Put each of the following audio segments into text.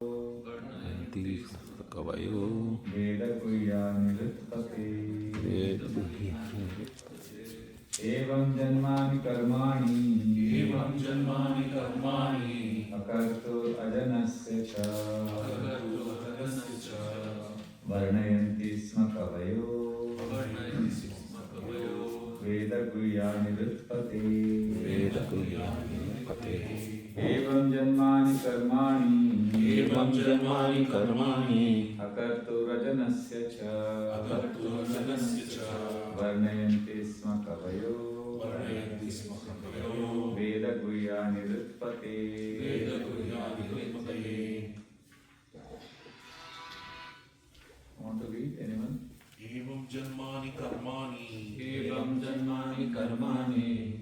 वर्णयन्ति कवयो वेदगुह्यानिरुत्पते एवं जन्मानि कर्माणि अकर्तु अजनस्य च वर्णयन्ति स्म कवयो वेदगुह्यानिरुत्पते एवं जन्मानि कर्माणि अकर्तुरजनस्य च वर्णयन्ति स्म कवयो वेदगुह्यानिरुत्पते Want to read anyone? एवं जन्मानि कर्माणि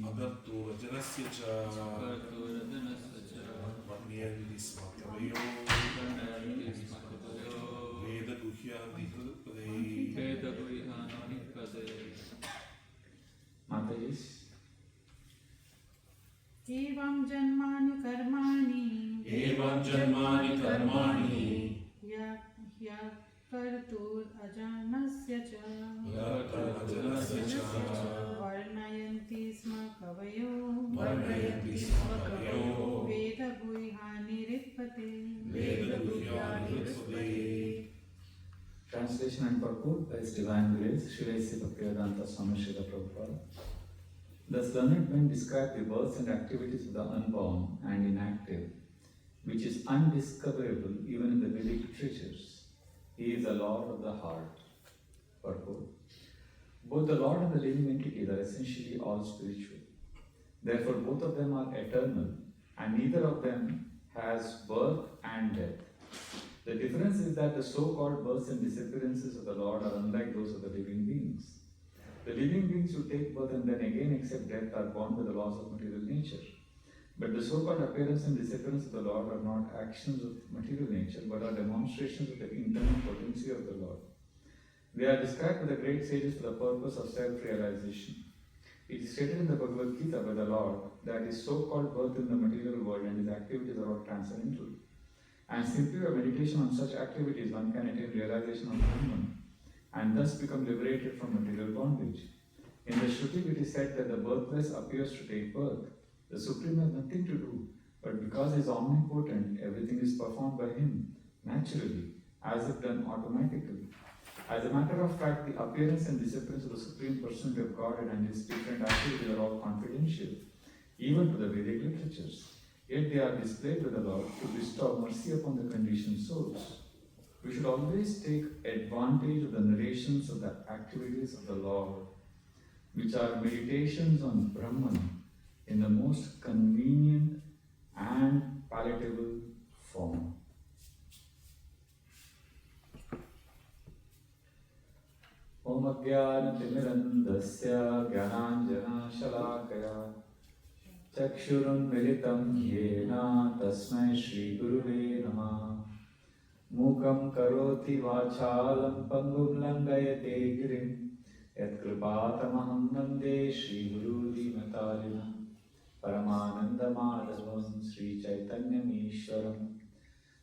अगर्तु रजनस्य च वर्णयन्ति स्म कवयो वेदगुह्यानिरुत्पते Mataji's एवं जन्मानि कर्माणि कर्तुरजनस्य च वर्णयन्ति स्म कवयो वेदगुह्यानिरुत्पते Translation and purport by His Divine Grace, Srila Bhaktivedanta Swami Srila Prabhupada. Thus learned men describe the births and activities of the unborn and inactive, which is undiscoverable even in the Vedic literatures. He is the Lord of the heart. Purport. Both the Lord and the living entities are essentially all spiritual. Therefore, both of them are eternal, and neither of them has birth and death. The difference is that the so-called births and disappearances of the Lord are unlike those of the living beings. The living beings who take birth and then again accept death are born with the laws of material nature. But the so-called appearance and disappearance of the Lord are not actions of material nature, but are demonstrations of the internal potency of the Lord. They are described by the great sages for the purpose of self-realization. It is stated in the Bhagavad Gita by the Lord that his so-called birth in the material world and his activities are all transcendental. And simply by meditation on such activities, one can attain realization of Brahman and thus become liberated from material bondage. In the Shruti, it is said that the birthless appears to take birth. The Supreme has nothing to do, but because he is omnipotent, everything is performed by him, naturally, as if done automatically. As a matter of fact, the appearance and disappearance of the Supreme Personality of Godhead and his different activities are all confidential, even to the Vedic literatures. Yet they are displayed to the Lord to bestow mercy upon the conditioned souls. We should always take advantage of the narrations of the activities of the Lord, which are meditations on Brahman in the most convenient and palatable form. Om Ajnana-timirandasya Jnananjana-shalakaya Chakshurunmilitam yena tasmai Shri Guruve Namah Mukam karoti vachalam pangum langayate girim Yatkripatamaham vande Shri Guru Dimatarina Paramanandamadavam Sri Chaitanyamishwaram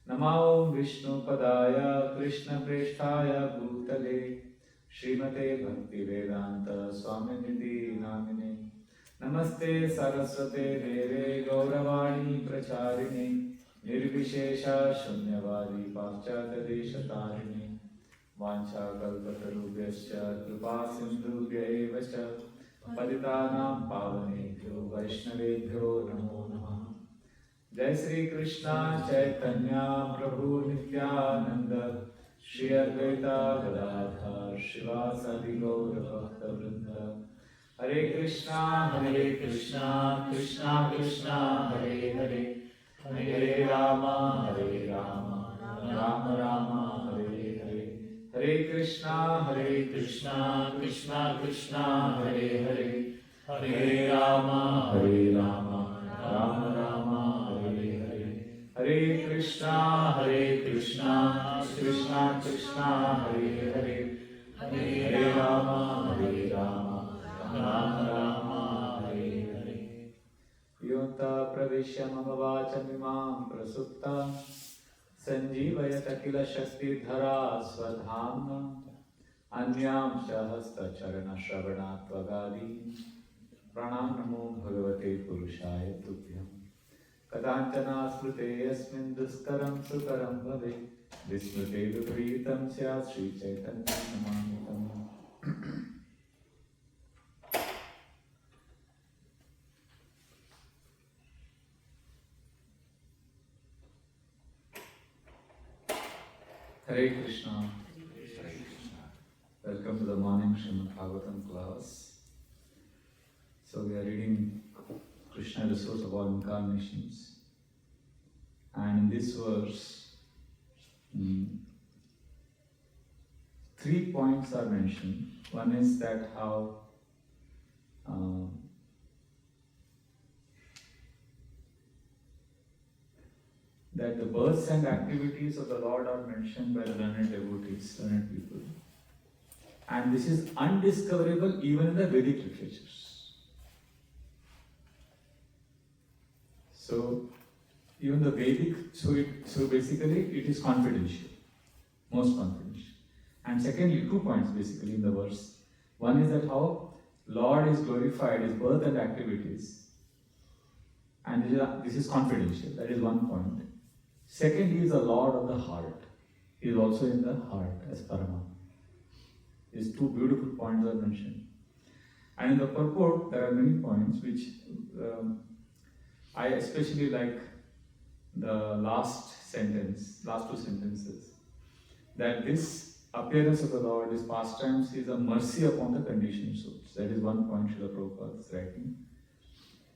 Namo Vishnu Padaya Krishna Presthaya Bhutale Srimate Bhaktivedanta Swaminidhi Namine Namaste Saraswate Deve Gauravani Pracharine Nirvishesha Shunyavadi Paschata Deshatarine Vancha Kalpatarubhyascha Kripa Sindhubhya Evascha Patitanam Pavanebhyo Vaishnavebhyo Namo Namah Jai Sri Krishna Chaitanya Prabhu Nityananda Shri Advaita Gadadhar Shivasadi Gaura Bhakta Vrinda Hare Krishna Krishna Krishna Hare Hare Hare Rama Rama Rama Hare Hare Hare Krishna Krishna Krishna Hare Hare Hare Rama Rama Rama Hare Hare Hare Krishna Krishna Krishna Hare Hare Hare Rama Rama Hare Hare Yota Pravishya Mama Vacham Imam Prasupta Sanjeevayata kila shakti dhara swadhamna anyam shahasta charana shravanat vagadi pranam bhagavate purushaya tubhyam kadantana smrute yasmin duskaram sukaram bhave vismrute vipritam syat Sri Chaitanya namamitam. Hare Krishna. Welcome to the morning Srimad-Bhagavatam class. So we are reading Krishna, the source of all incarnations. And in this verse, 3 points are mentioned. One is that how that the births and activities of the Lord are mentioned by the learned devotees, learned people. And this is undiscoverable even in the Vedic literatures. So, even the Vedic, so basically it is confidential, most confidential. And secondly, 2 points basically in the verse. One is that how Lord is glorified, his birth and activities. And this is confidential, that is 1 point. Second, he is the Lord of the heart. He is also in the heart as Paramatma. These 2 beautiful points are mentioned. And in the purport, there are many points which I especially like the last 2 sentences. That this appearance of the Lord, his pastimes, is a mercy upon the conditioned souls. That is 1 point Srila Prabhupada is writing.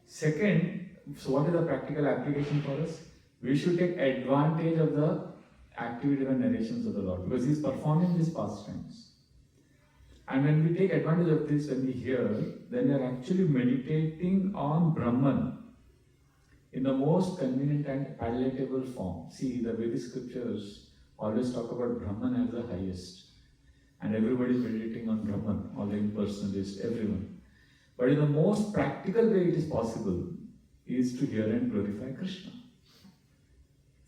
Second, so what is the practical application for us? We should take advantage of the activity and narrations of the Lord because he is performing these pastimes. And when we take advantage of this, when we hear, then we are actually meditating on Brahman in the most convenient and palatable form. See, the Vedic scriptures always talk about Brahman as the highest. And everybody is meditating on Brahman, all the impersonalists, everyone. But in the most practical way it is possible is to hear and glorify Krishna.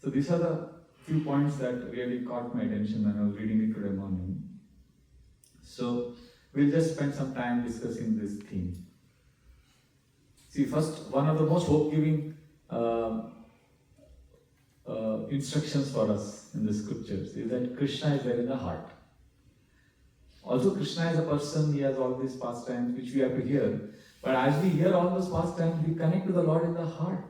So these are the few points that really caught my attention when I was reading it today morning. So we'll just spend some time discussing this theme. See, first, one of the most hope-giving instructions for us in the scriptures is that Krishna is there in the heart. Also, Krishna is a person, he has all these pastimes which we have to hear. But as we hear all those pastimes, we connect to the Lord in the heart.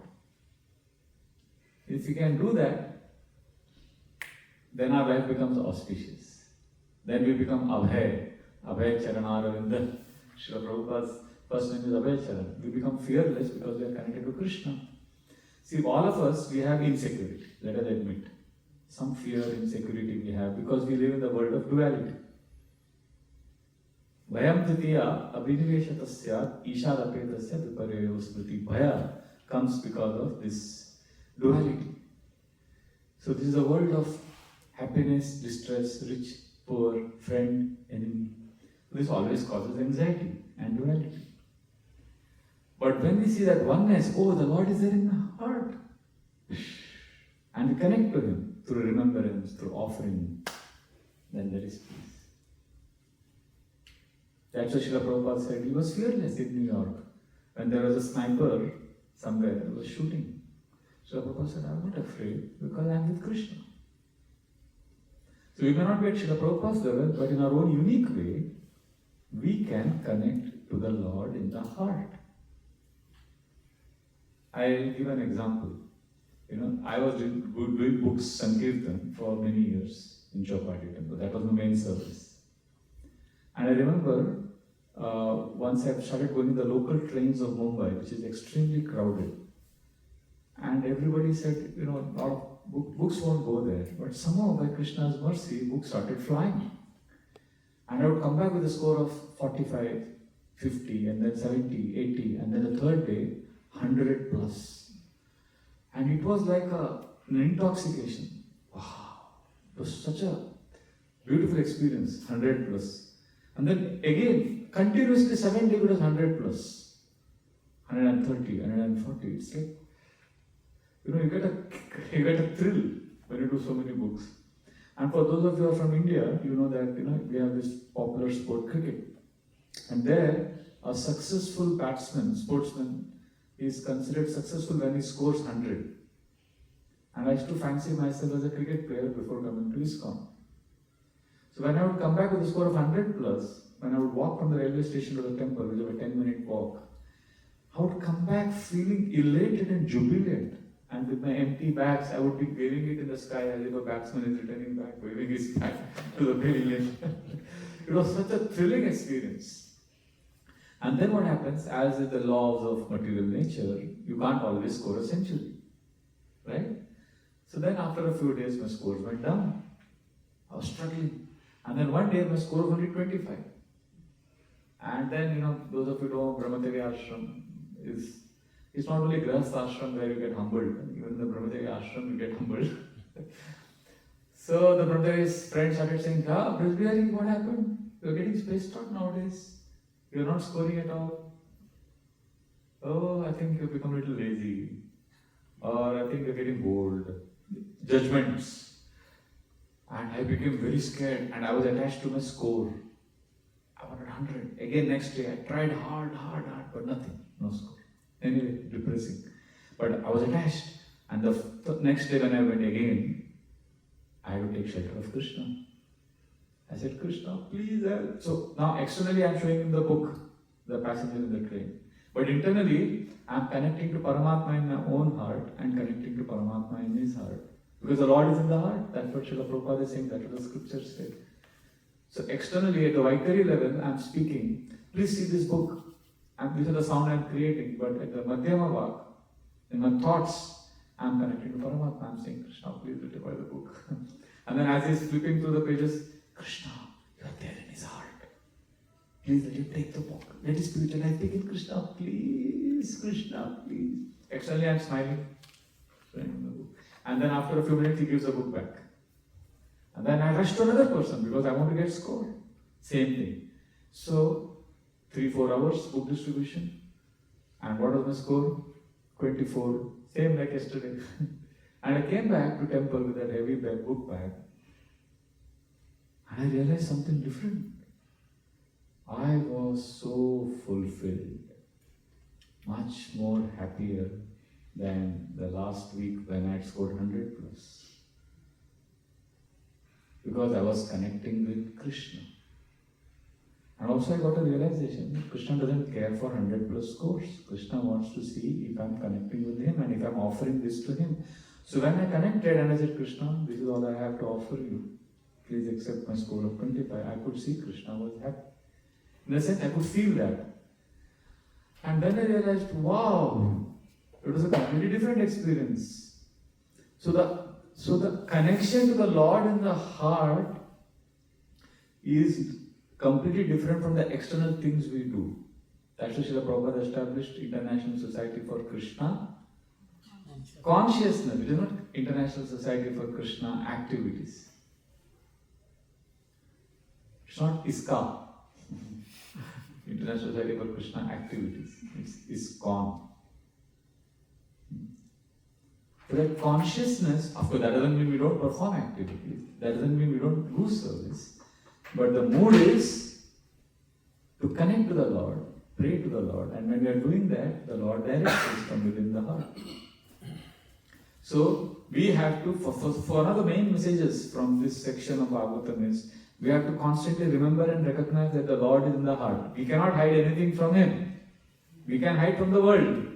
If we can do that, then our life becomes auspicious. Then we become Abhay Charanaravinda. Srila Prabhupada's first name is Abhay Charan. We become fearless because we are connected to Krishna. See, all of us, we have insecurity, let us admit. Some fear, insecurity we have because we live in the world of duality. Bhayam titiya abhiniveshatasya ishadapetasya viparyo smriti. Bhaya comes because of this duality. So this is a world of happiness, distress, rich, poor, friend, enemy. This always causes anxiety and duality. But when we see that oneness, oh, the Lord is there in the heart. And we connect to him through remembrance, through offering, then there is peace. That's what Srila Prabhupada said. He was fearless in New York. When there was a sniper somewhere who was shooting. Srila Prabhupada said, I'm not afraid because I am with Krishna. So we may not be at Srila Prabhupada's level, but in our own unique way, we can connect to the Lord in the heart. I'll give an example. I was doing books, Sankirtan, for many years in Chowpatty Temple. That was the main service. And I remember once I started going in the local trains of Mumbai, which is extremely crowded. And everybody said, a lot of books won't go there. But somehow, by Krishna's mercy, books started flying. And I would come back with a score of 45, 50, and then 70, 80, and then the third day, 100 plus. And it was like an intoxication. Wow, it was such a beautiful experience, 100 plus. And then again, continuously 7 days it was 100 plus. 130, 140. It's like, you get a thrill when you do so many books. And for those of you who are from India, you know that we have this popular sport, cricket. And there, a successful sportsman, is considered successful when he scores 100. And I used to fancy myself as a cricket player before coming to ISKCON. So when I would come back with a score of 100 plus, when I would walk from the railway station to the temple, which was a 10-minute walk, I would come back feeling elated and jubilant. And with my empty bags, I would be waving it in the sky as if a batsman is returning back, waving his bat to the pavilion. It was such a thrilling experience. And then what happens, as is the laws of material nature, you can't always score a century. Right? So then after a few days, my scores went down. I was struggling. And then one day, my score was only 25. And then, those of you who know Brahmacharya Ashram it's not only Grahastha Ashram where you get humbled, even in the Brahmacharya Ashram you get humbled. So the Brahmacharya's friend started saying, Bihari, what happened? You're getting spaced out nowadays. You're not scoring at all. Oh, I think you've become a little lazy. Or I think you're getting bored. Judgments. And I became very scared and I was attached to my score. I wanted 100. Again next day I tried hard, but nothing. No score. Anyway, depressing. But I was attached. And the next day when I went again, I had to take shelter of Krishna. I said, Krishna, please help. So now externally I am showing him the book, the passenger in the train. But internally, I am connecting to Paramatma in my own heart and connecting to Paramatma in his heart. Because the Lord is in the heart. That's what Srila Prabhupada is saying, that's what the scriptures say. So externally, at the Vaikari level, I am speaking, please see this book. And these are the sound I am creating. But at the Madhyama Vak, in my thoughts, I am connecting to Paramatma. I am saying, Krishna, please read the book. And then as he is flipping through the pages, Krishna, you are there in his heart. Please let him take the book. Let his spiritual life begin. Krishna, please. Krishna, please. Externally, I am smiling. And then after a few minutes, he gives the book back. And then I rush to another person because I want to get score. Same thing. So, 3-4 hours book distribution. And what was my score? 24. Same like yesterday. And I came back to temple with that heavy book bag. And I realized something different. I was so fulfilled, much more happier than the last week when I had scored 100 plus. Because I was connecting with Krishna. And also I got a realization that Krishna doesn't care for 100 plus scores. Krishna wants to see if I'm connecting with him and if I'm offering this to him. So when I connected and I said, Krishna, this is all I have to offer you. Please accept my score of 25. I could see Krishna was happy. In a sense, I could feel that. And then I realized, wow, it was a completely different experience. So the connection to the Lord in the heart is completely different from the external things we do. That's why Srila Prabhupada established International Society for Krishna Consciousness. It is not International Society for Krishna Activities. It's not ISKCON. International Society for Krishna Activities. It's ISKCON. So that consciousness, of course, that doesn't mean we don't perform activities. That doesn't mean we don't do service. But the mood is to connect to the Lord, pray to the Lord, and when we are doing that, the Lord directs us from within the heart. So we have to, for one of the main messages from this section of Bhagavatam is, we have to constantly remember and recognize that the Lord is in the heart. We cannot hide anything from Him. We can hide from the world.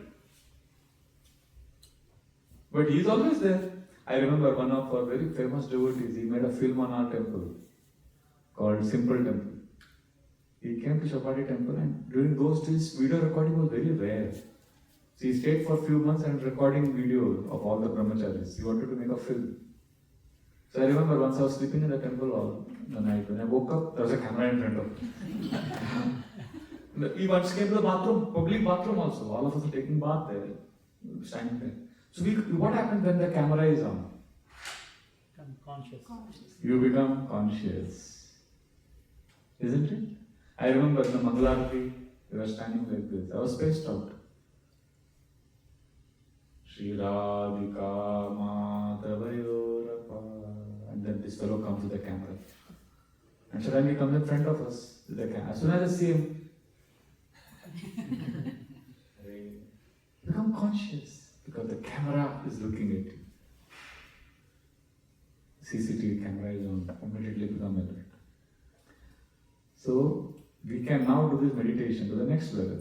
But He is always there. I remember one of our very famous devotees, he made a film on our temple called Simple Temple. He came to Chapati temple and during those days, video recording was very rare. So he stayed for a few months and recording videos of all the brahmacharis. He wanted to make a film. So I remember once I was sleeping in the temple all the night. When I woke up, there was a camera in front of me. He once came to the bathroom, public bathroom also. All of us are taking bath there, standing there. So what happens when the camera is on? Become conscious. You become conscious. Isn't it? I remember in the Mangalarati, we were standing like this. I was spaced out. Shri Radhika Madhavayor this fellow comes with the camera. And suddenly he comes in front of us with the camera. As soon as I see him, become conscious because the camera is looking at you. CCTV camera is on, immediately become alert. So we can now do this meditation to the next level.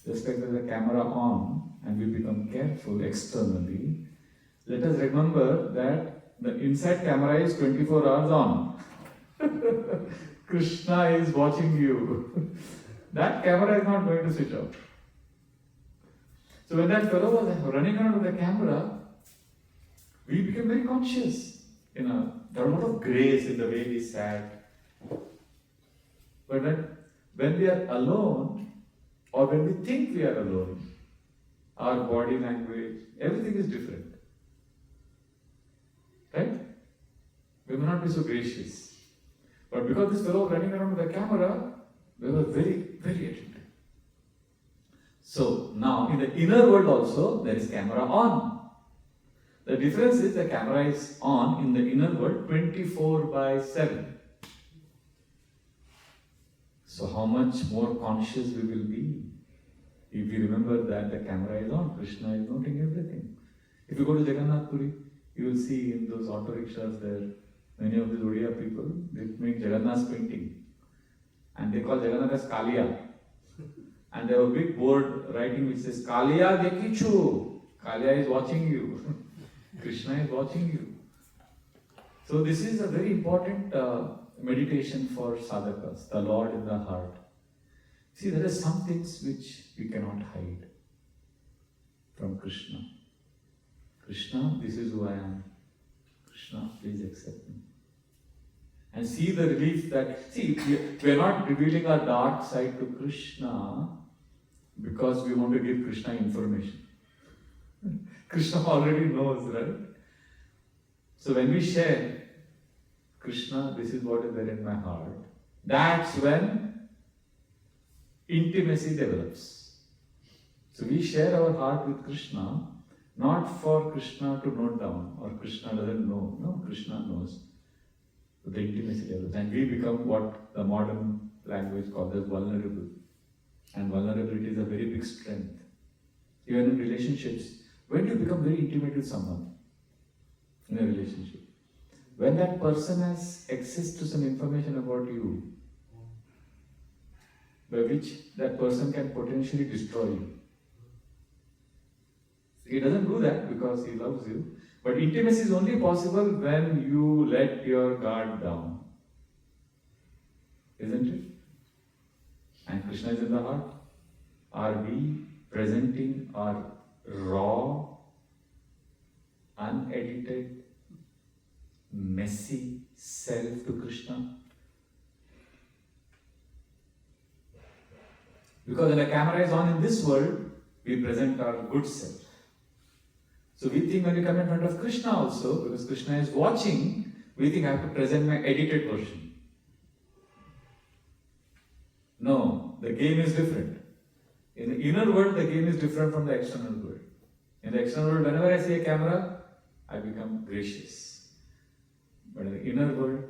Just like there's a camera on and we become careful externally, let us remember that the inside camera is 24 hours on. Krishna is watching you. That camera is not going to switch off. So when that fellow was running around with the camera, we became very conscious. There was a lot of grace in the way we sat. But when we are alone, or when we think we are alone, our body language, everything is different. Right? We may not be so gracious. But because this fellow was running around with the camera, we were very, very attentive. So now in the inner world also there is camera on. The difference is the camera is on in the inner world 24/7. So how much more conscious we will be if we remember that the camera is on, Krishna is noting everything. If you go to Jagannath Puri, you will see in those auto rickshaws there, many of these Odia people, they make Jagannath's painting. And they call Jagannath as Kaliya. And they have a big board writing which says, Kaliya Dekichu. Kaliya is watching you. Krishna is watching you. So this is a very important meditation for sadhakas, the Lord in the heart. See, there are some things which we cannot hide from Krishna. Krishna, this is who I am. Krishna, please accept me. And see the relief that, see, we are not revealing our dark side to Krishna because we want to give Krishna information. Krishna already knows, right? So when we share, Krishna, this is what is there in my heart, that's when intimacy develops. So we share our heart with Krishna, not for Krishna to note down, or Krishna doesn't know. No, Krishna knows. So the intimacy develops. And we become what the modern language calls as vulnerable. And vulnerability is a very big strength. Even in relationships, when do you become very intimate with someone in a relationship? When that person has access to some information about you, by which that person can potentially destroy you. He doesn't do that because he loves you, but intimacy is only possible when you let your guard down. Isn't it? And Krishna is in the heart. Are we presenting our raw, unedited, messy self to Krishna? Because when the camera is on in this world, we present our good self. So we think when we come in front of Krishna also, because Krishna is watching, we think I have to present my edited version. No, the game is different. In the inner world, the game is different from the external world. In the external world, whenever I see a camera, I become gracious. But in the inner world,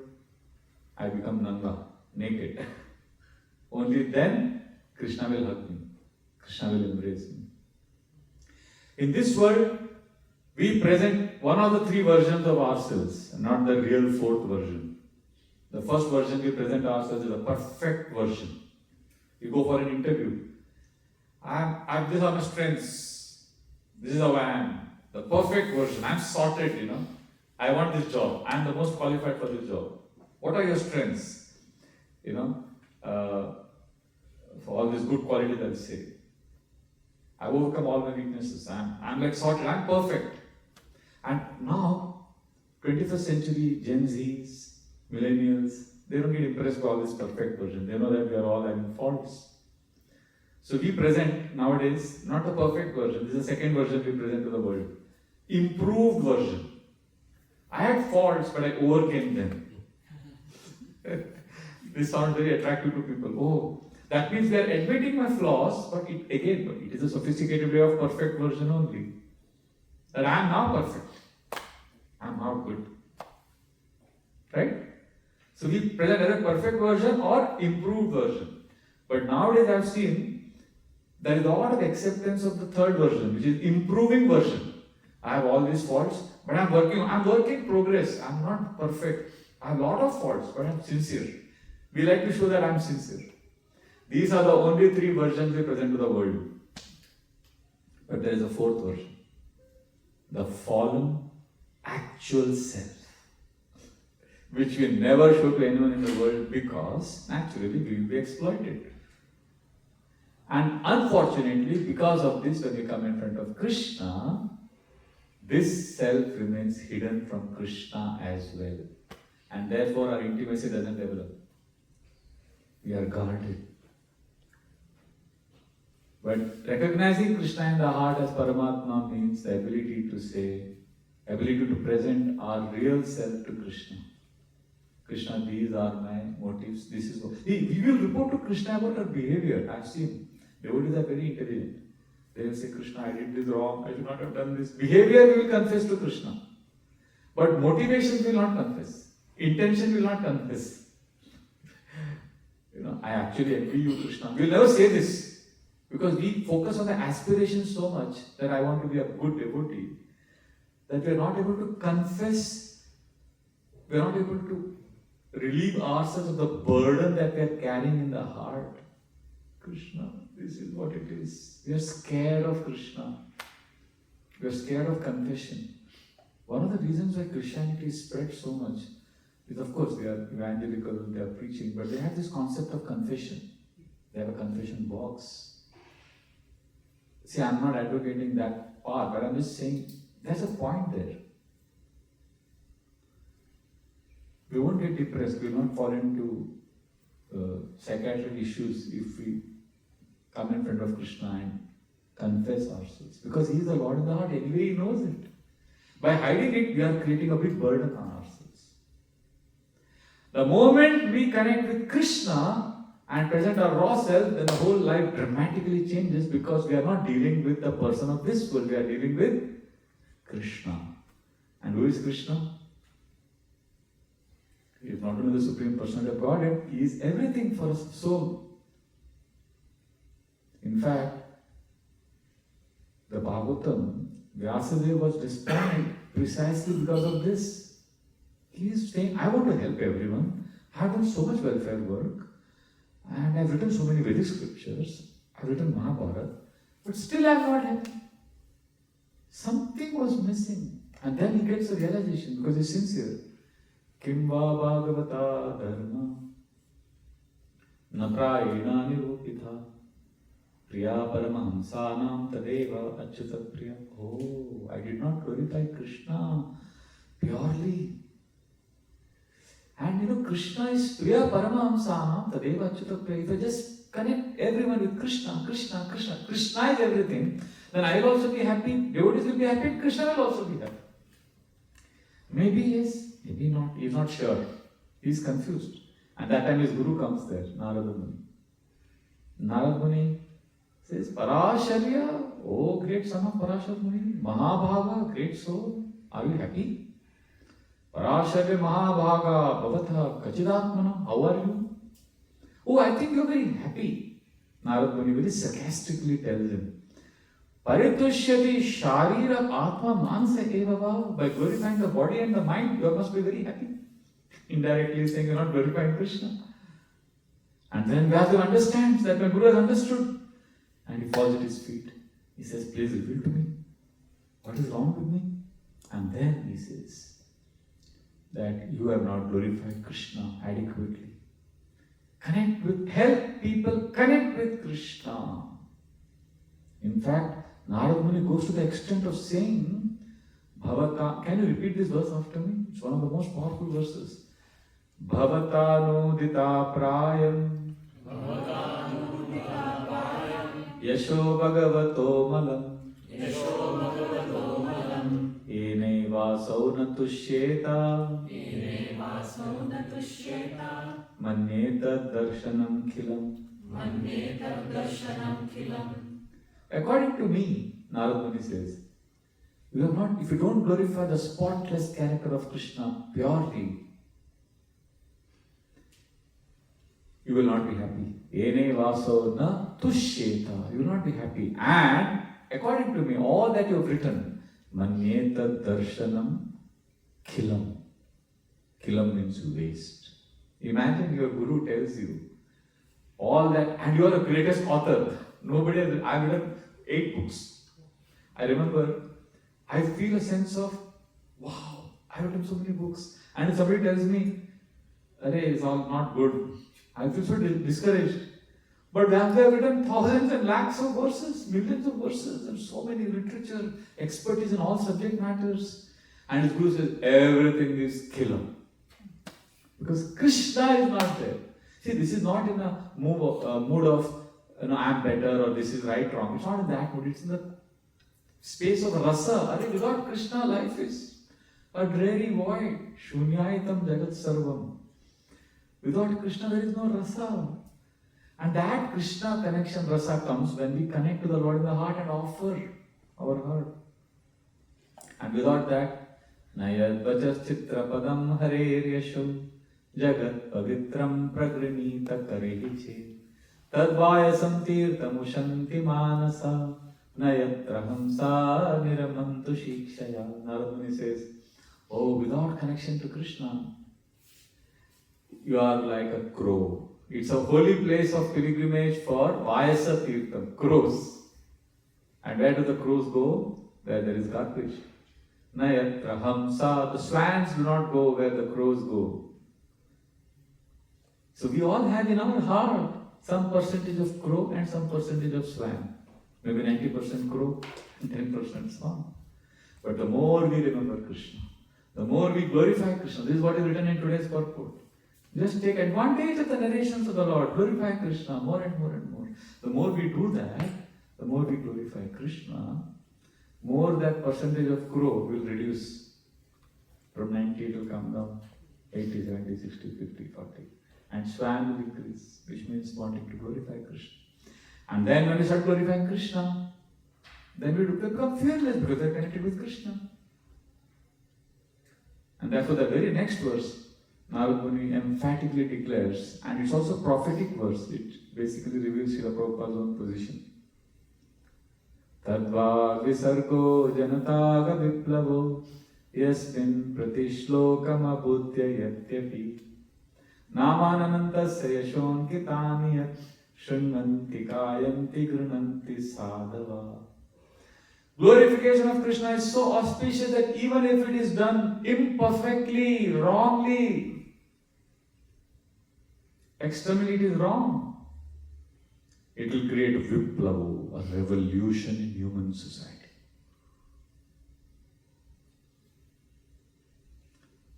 I become nanga, naked. Only then, Krishna will hug me. Krishna will embrace me. In this world, we present one of the three versions of ourselves, not the real fourth version. The first version we present ourselves is a perfect version. You go for an interview. These are my strengths. This is how I am. The perfect version. I'm sorted, I want this job. I'm the most qualified for this job. What are your strengths? For all these good qualities, I'll say. I overcome all my weaknesses. I'm like sorted. I'm perfect. And now, 21st century Gen Zs, millennials, they don't get impressed by all this perfect version. They know that we are all having faults. So we present nowadays not a perfect version. This is the second version we present to the world. Improved version. I had faults, but I overcame them. This sounds very attractive to people. Oh, that means they are admitting my flaws, but it is a sophisticated way of perfect version only. That I am now perfect. I am now good. Right? So we present either perfect version or improved version. But nowadays I've seen there is a lot of acceptance of the third version, which is improving version. I have all these faults, but I'm work in progress. I'm not perfect. I have a lot of faults, but I'm sincere. We like to show that I'm sincere. These are the only three versions we present to the world. But there is a fourth version. The fallen actual self, which we never show to anyone in the world because naturally we will be exploited. And unfortunately, because of this, when we come in front of Krishna, this self remains hidden from Krishna as well. And therefore our intimacy doesn't develop. We are guarded. But recognizing Krishna in the heart as Paramatma means the ability to present our real self to Krishna. Krishna, these are my motives, this is what. We will report to Krishna about our behavior. I've seen. Devotees are very intelligent. They will say, Krishna, I did this wrong, I should not have done this. Behavior we will confess to Krishna. But motivation will not confess. Intention will not confess. I actually envy you, Krishna. We will never say this. Because we focus on the aspiration so much that I want to be a good devotee, that we are not able to confess, we are not able to relieve ourselves of the burden that we are carrying in the heart. Krishna, this is what it is. We are scared of Krishna. We are scared of confession. One of the reasons why Christianity spread so much is, of course, they are evangelical, they are preaching, but they have this concept of confession. They have a confession box. See, I'm not advocating that part, but I'm just saying there's a point there. We won't get depressed, we will not fall into psychiatric issues if we come in front of Krishna and confess ourselves. Because He is the Lord of the heart, anyway He knows it. By hiding it, we are creating a big burden on ourselves. The moment we connect with Krishna and present our raw self, then the whole life dramatically changes because we are not dealing with the person of this world, we are dealing with Krishna. And who is Krishna? He is not only the Supreme Personality of Godhead, He is everything for us. So, in fact, the Bhagavatam, Vyasadeva was responding precisely because of this. He is saying, I want to help everyone. I have done so much welfare work. And I've written so many Vedic scriptures. I've written Mahabharata. But still I'm not happy. Something was missing. And then he gets a realization because he's sincere. Kimva Bhagavata Dharma Naprayena Nirupitha Priya Paramahamsanam Tadeva Achyuta Priya. Oh, I did not glorify Krishna purely. And Krishna is Priya Paramahamsanam Tadeva Achyuta Priya. If I just connect everyone with Krishna, Krishna, Krishna, Krishna is everything, then I will also be happy, devotees will be happy, and Krishna will also be happy. Maybe yes, maybe not. He is not sure. He is confused. And that time his guru comes there, Narada Muni. Narada Muni says, Parasharya, oh great son of Parashar Muni, Mahabhaga, great soul, are you happy? Parasharya Mahabhaga, Bhavatha, Kachidatmana, how are you? Oh, I think you are very happy. Narada Muni very sarcastically tells him, Paritushyati Sharira Atma Mansa Evava. By glorifying the body and the mind, you must be very happy. Indirectly saying you are not glorifying Krishna. And then Vyasa understands that my Guru has understood. And he falls at his feet. He says, please reveal to me. What is wrong with me? And then he says that you have not glorified Krishna adequately. Help people connect with Krishna. In fact, Narada Muni goes to the extent of saying, Bhavata, can you repeat this verse after me? It's one of the most powerful verses. Bhavatano prayam Yasho Bhagavato Malam Ene Vasau Natushyeta Manyeta Darshanam Khilam. According to me, Narada Muni says, if you don't glorify the spotless character of Krishna purely, you will not be happy. Ene vaso na tushyeta. You will not be happy. And according to me, all that you have written, manyeta darshanam khilam. Khilam means waste. Imagine your guru tells you all that, and you are the greatest author. Nobody has, I've written 8 books. I remember, I feel a sense of, wow, I've written so many books. And if somebody tells me, arey, it's all not good, I feel so discouraged. But after I have written thousands and lakhs of verses, millions of verses, and so many literature, expertise in all subject matters, and his guru says, everything is killer. Because Krishna is not there. See, this is not in a mood of I'm better or this is right, wrong. It's not in that mood. It's in the space of rasa. Without Krishna, life is a dreary void. Shunyaitam jagat sarvam. Without Krishna, there is no rasa. And that Krishna connection, rasa, comes when we connect to the Lord in the heart and offer our heart. And without that, nayad vachas chitra padam harer yashum jagat pavitram pragranita karehiche tadvayasam tirtamushanti manasa nayatrahamsa niramantu shikshaya. Narad Muni says, oh, without connection to Krishna, you are like a crow. It's a holy place of pilgrimage for Vayasa Tirtham, crows. And where do the crows go? Where there is garbage. Nayatra hamsa, the swans do not go where the crows go. So we all have in our heart some percentage of crow and some percentage of swan. Maybe 90% crow and 10% swan. But the more we remember Krishna, the more we glorify Krishna. This is what is written in today's purport. Just take advantage of the narrations of the Lord. Glorify Krishna more and more and more. The more we do that, the more we glorify Krishna, more that percentage of crow will reduce. From 90 it will come down. 80, 70, 60, 50, 40. And swan will increase, which means wanting to glorify Krishna. And then when we start glorifying Krishna, then we become fearless because they are connected with Krishna. And therefore the very next verse, Narad Muni emphatically declares, and it's also a prophetic verse, it basically reveals Srila Prabhupada's own position. Tadva visargo janataga viplavo yasmin pratishlokam abudhya yatyapi namananantasya yashonkitani yat shrunvanti kayanti grunanti sadhava. Glorification of Krishna is so auspicious that even if it is done imperfectly, wrongly, externally it is wrong, it will create a viplavo, a revolution in human society.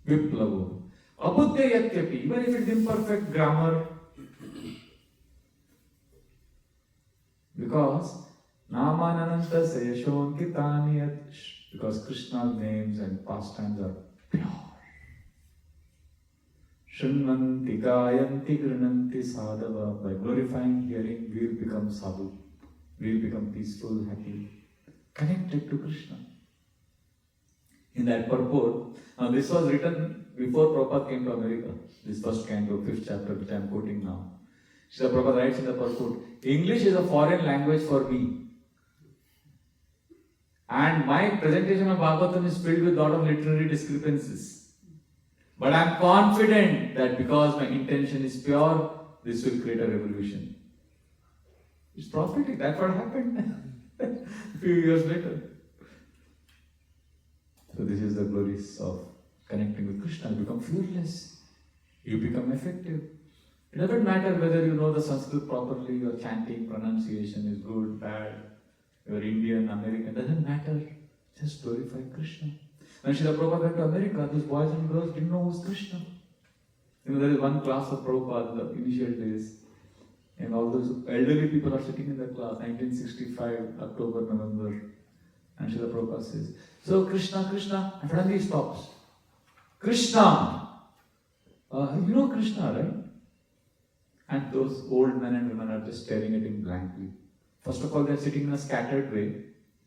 Viplavo. Abudhya yatyapi, even if it is imperfect grammar, because Namanananta Sayashon Kitaniyat, because Krishna's names and pastimes are pure. Shunvanti Gayanti Grananti Sadhava. By glorifying, hearing, we will become sadhu. We will become peaceful, happy, connected to Krishna. In that purport, now this was written before Prabhupada came to America. This first canto, 5th chapter, which I am quoting now. Srila Prabhupada writes in the purport, English is a foreign language for me. And my presentation of Bhagavatam is filled with a lot of literary discrepancies. But I am confident that because my intention is pure, this will create a revolution. It's prophetic, that's what happened a few years later. So this is the glories of connecting with Krishna. You become fearless. You become effective. It doesn't matter whether you know the Sanskrit properly, your chanting, pronunciation is good, bad, you're Indian, American, doesn't matter. Just glorify Krishna. When Srila Prabhupada went to America, these boys and girls didn't know who's Krishna. You know, there is one class of Prabhupada in the initial days, and all those elderly people are sitting in the class, 1965, October, November, and Srila Prabhupada says, so Krishna, Krishna, and suddenly he stops. Krishna! You know Krishna, right? And those old men and women are just staring at him blankly. First of all, they are sitting in a scattered way.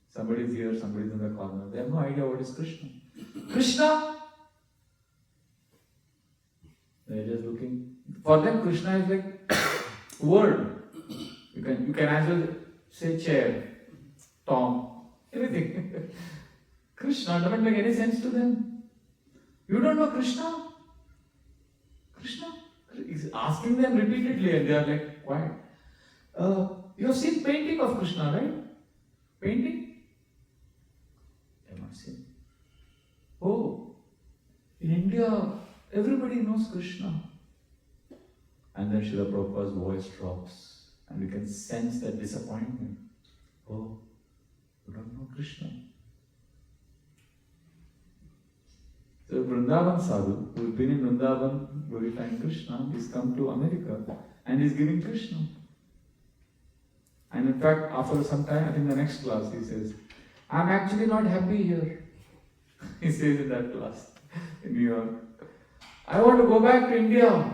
Somebody is here, somebody is in the corner. They have no idea what is Krishna. Krishna! They're just looking. For them, Krishna is like word. You can as well say chair, Tom, anything. Krishna doesn't make any sense to them. You don't know Krishna? Krishna? He's asking them repeatedly and they are like quiet. You have seen painting of Krishna, right? Painting? I have not seen. Oh, in India, everybody knows Krishna. And then Srila Prabhupada's voice drops and we can sense that disappointment. Oh, you don't know Krishna. So Vrindavan Sadhu, who has been in Vrindavan glorifying Krishna, he's come to America and he's giving Krishna. And in fact, after some time, I think the next class, he says, I'm actually not happy here. He says in that class in New York, I want to go back to India.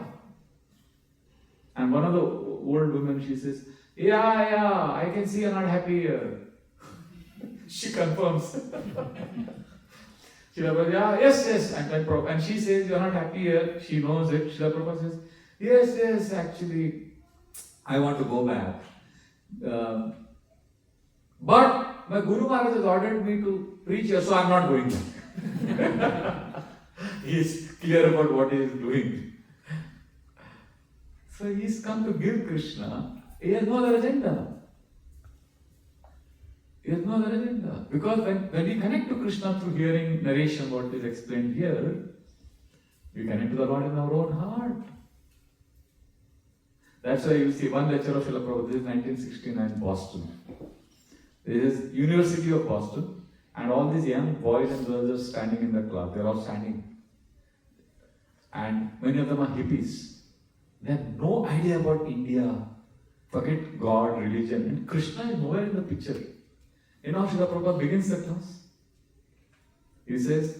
And one of the old women, she says, yeah, I can see you're not happy here. She confirms. Srila Prabhupada, yes, and she says, you're not happy here. She knows it. Srila Prabhupada says, yes, actually, I want to go back. But my Guru Maharaj has ordered me to preach here, so I'm not going back. He is clear about what he is doing. So he's come to give Krishna. He has no other agenda. Because when we connect to Krishna through hearing narration, what is explained here, we connect to the Lord in our own heart. That's why you see one lecture of Srila Prabhupada, this is 1969, Boston. This is University of Boston, and all these young boys and girls are standing in the class. They're all standing. And many of them are hippies. They have no idea about India. Forget God, religion, and Krishna is nowhere in the picture. You know how Srila Prabhupada begins the class? He says,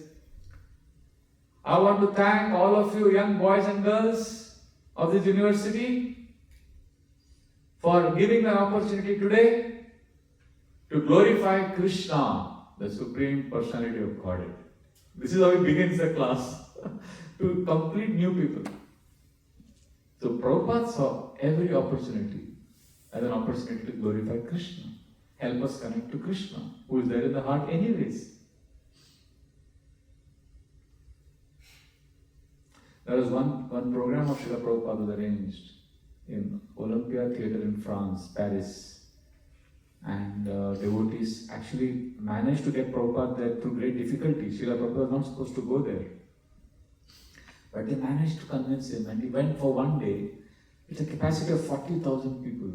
I want to thank all of you young boys and girls of this university for giving an opportunity today to glorify Krishna, the Supreme Personality of Godhead. This is how he begins the class, to complete new people. So Prabhupada saw every opportunity as an opportunity to glorify Krishna. Help us connect to Krishna, who is there in the heart anyways. There was one program of Srila Prabhupada was arranged in Olympia Theatre in France, Paris. And devotees actually managed to get Prabhupada there through great difficulty. Srila Prabhupada was not supposed to go there. But they managed to convince him, and he went for one day. It's a capacity of 40,000 people.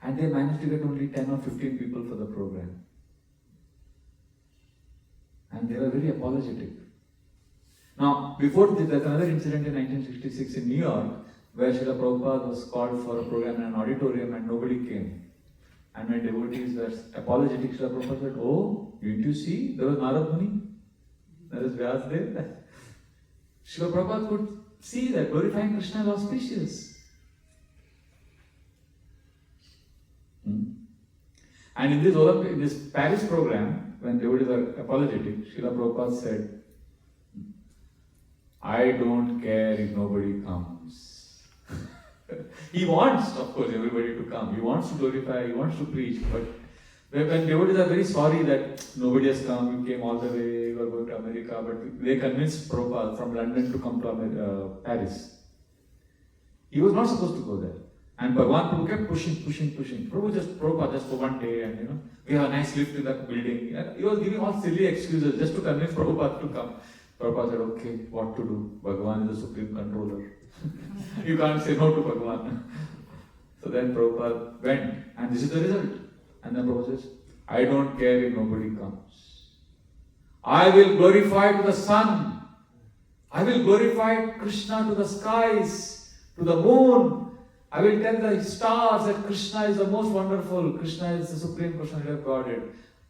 And they managed to get only 10 or 15 people for the program. And they were very apologetic. Now, before this, there's another incident in 1966 in New York, where Srila Prabhupada was called for a program in an auditorium and nobody came. And when devotees were apologetic, Srila Prabhupada said, oh, didn't you see? There was Narad Muni. There was Vyas there. Srila Prabhupada could see that glorifying Krishna is auspicious. And in this Paris program, when devotees were apologetic, Srila Prabhupada said, I don't care if nobody comes. He wants, of course, everybody to come. He wants to glorify, he wants to preach. But when devotees are very sorry that nobody has come, you came all the way, you are going to America, but they convinced Prabhupada from London to come to Paris. He was not supposed to go there. And Bhagavan Prabhu kept pushing. Prabhupada just for one day, and we have a nice lift in that building. He was giving all silly excuses just to convince Prabhupada to come. Prabhupada said, okay, what to do? Bhagavan is the supreme controller. You can't say no to Bhagavan. So then Prabhupada went, and this is the result. And then Prabhupada says, I don't care if nobody comes. I will glorify to the sun. I will glorify Krishna to the skies, to the moon. I will tell the stars that Krishna is the most wonderful. Krishna is the Supreme Personality of Godhead.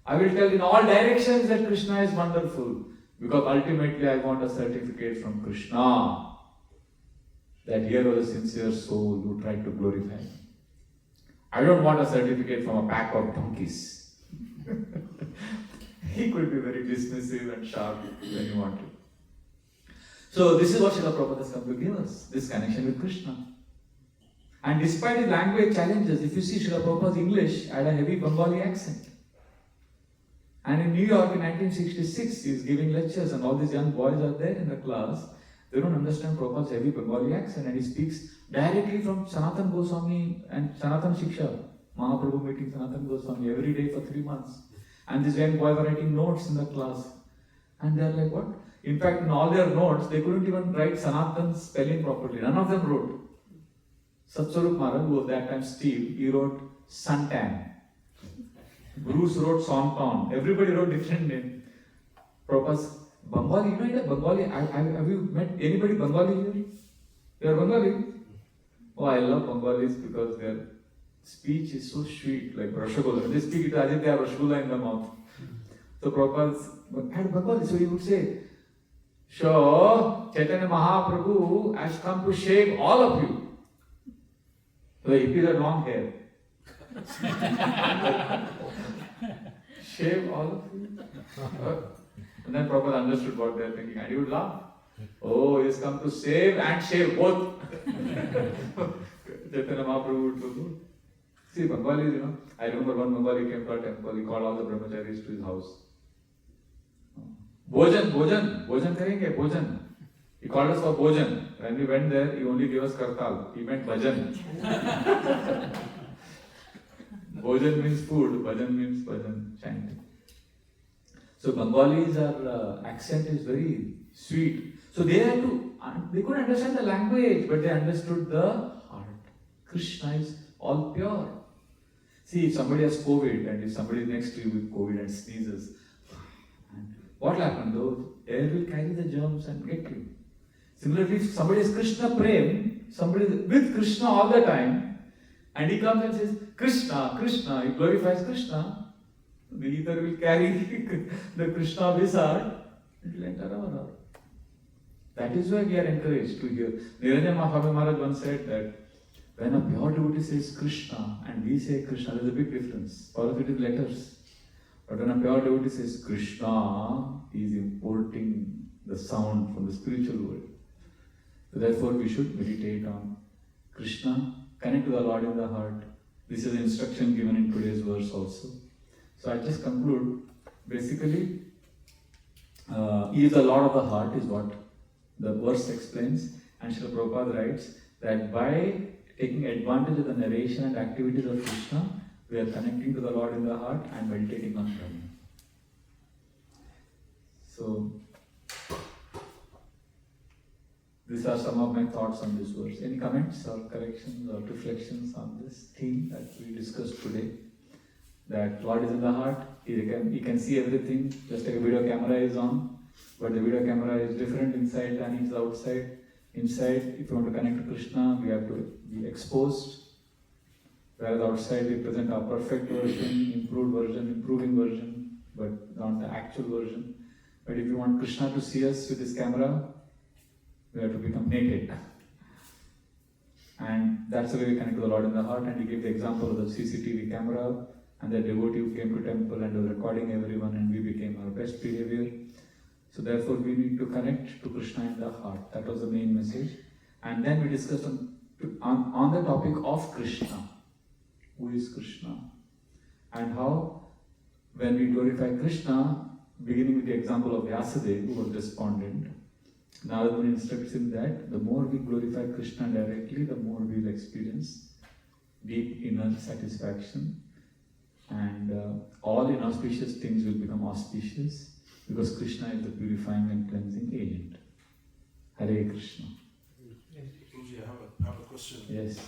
I will tell in all directions that Krishna is wonderful. Because ultimately I want a certificate from Krishna that here was a sincere soul who tried to glorify him. I don't want a certificate from a pack of donkeys. He could be very dismissive and sharp when he wanted. So this is what Srila Prabhupada has come to give us, this connection with Krishna. And despite his language challenges, if you see Srila Prabhupada's English had a heavy Bengali accent. And in New York in 1966, he is giving lectures and all these young boys are there in the class. They don't understand Prabhupada's heavy Bengali accent and he speaks directly from Sanatan Goswami and Sanatan Shiksha. Mahaprabhu meeting Sanatan Goswami every day for 3 months. And these young boys were writing notes in the class. And they are like, what? In fact, in all their notes, they couldn't even write Sanatan's spelling properly. None of them wrote. Satswarup Maharaj, who was that time Steve, he wrote Santan. Bruce wrote Sonton. Everybody wrote different names. Prabhupada's Bengali, you know Bengali? Have you met anybody Bengali here? You are Bengali? Oh, I love Bengalis because their speech is so sweet, like Rasgulla. They speak it as if they have Rasgulla in the mouth. So Prabhupada had Bengali, so he would say, so Chaitanya Mahaprabhu has come to shave all of you. So the hippies had long hair. Shave all of you. And then Prabhupada understood what they are thinking and he would laugh. Oh, he has come to save and shave both. Chaitanya Mahaprabhu would do. See, Bengalis, you know, I remember one Bengali came to a temple, he called all the brahmacharis to his house. Bhojan karenge, bhojan. He called us for bhojan. When we went there, he only gave us kartal. He meant bhajan. Bhojan means food, bhajan means bhajan, chanting. So Bengalis, accent is very sweet. So they couldn't understand the language, but they understood the heart. Krishna is all pure. See, if somebody has COVID and if somebody is next to you with COVID and sneezes, what will happen though? Air will carry the germs and get you. Similarly, if somebody is Krishna Prem, somebody is with Krishna all the time, and he comes and says, Krishna, Krishna, he glorifies Krishna, the ether will carry the Krishna Visad, it will enter our heart. That is why we are encouraged to hear. Niranjan Maharaj once said that when a pure devotee says Krishna and we say Krishna, there is a big difference. All of it is letters. But when a pure devotee says Krishna, he is importing the sound from the spiritual world. So therefore we should meditate on Krishna, connect to the Lord in the heart. This is the instruction given in today's verse also. So I just conclude. Basically, he is the Lord of the heart is what the verse explains. And Srila Prabhupada writes that by taking advantage of the narration and activities of Krishna, we are connecting to the Lord in the heart and meditating on Brahma. So, these are some of my thoughts on this verse. Any comments or corrections or reflections on this theme that we discussed today? That Lord is in the heart, He can see everything, just like a video camera is on, but the video camera is different inside than it is outside. Inside, if you want to connect to Krishna, we have to be exposed. Whereas outside we present our perfect version, improved version, improving version, but not the actual version. But if you want Krishna to see us with this camera, we have to become naked. And that's the way we connect to the Lord in the heart. And he gave the example of the CCTV camera and the devotee who came to temple and was recording everyone and we became our best behavior. So therefore we need to connect to Krishna in the heart. That was the main message. And then we discussed on the topic of Krishna. Who is Krishna? And how when we glorify Krishna, beginning with the example of Vyasadeva, who was respondent, Narada instructs him that the more we glorify Krishna directly, the more we will experience deep inner satisfaction, and all inauspicious things will become auspicious because Krishna is the purifying and cleansing agent. Hare Krishna. Prabhuji, I have a question. Yes.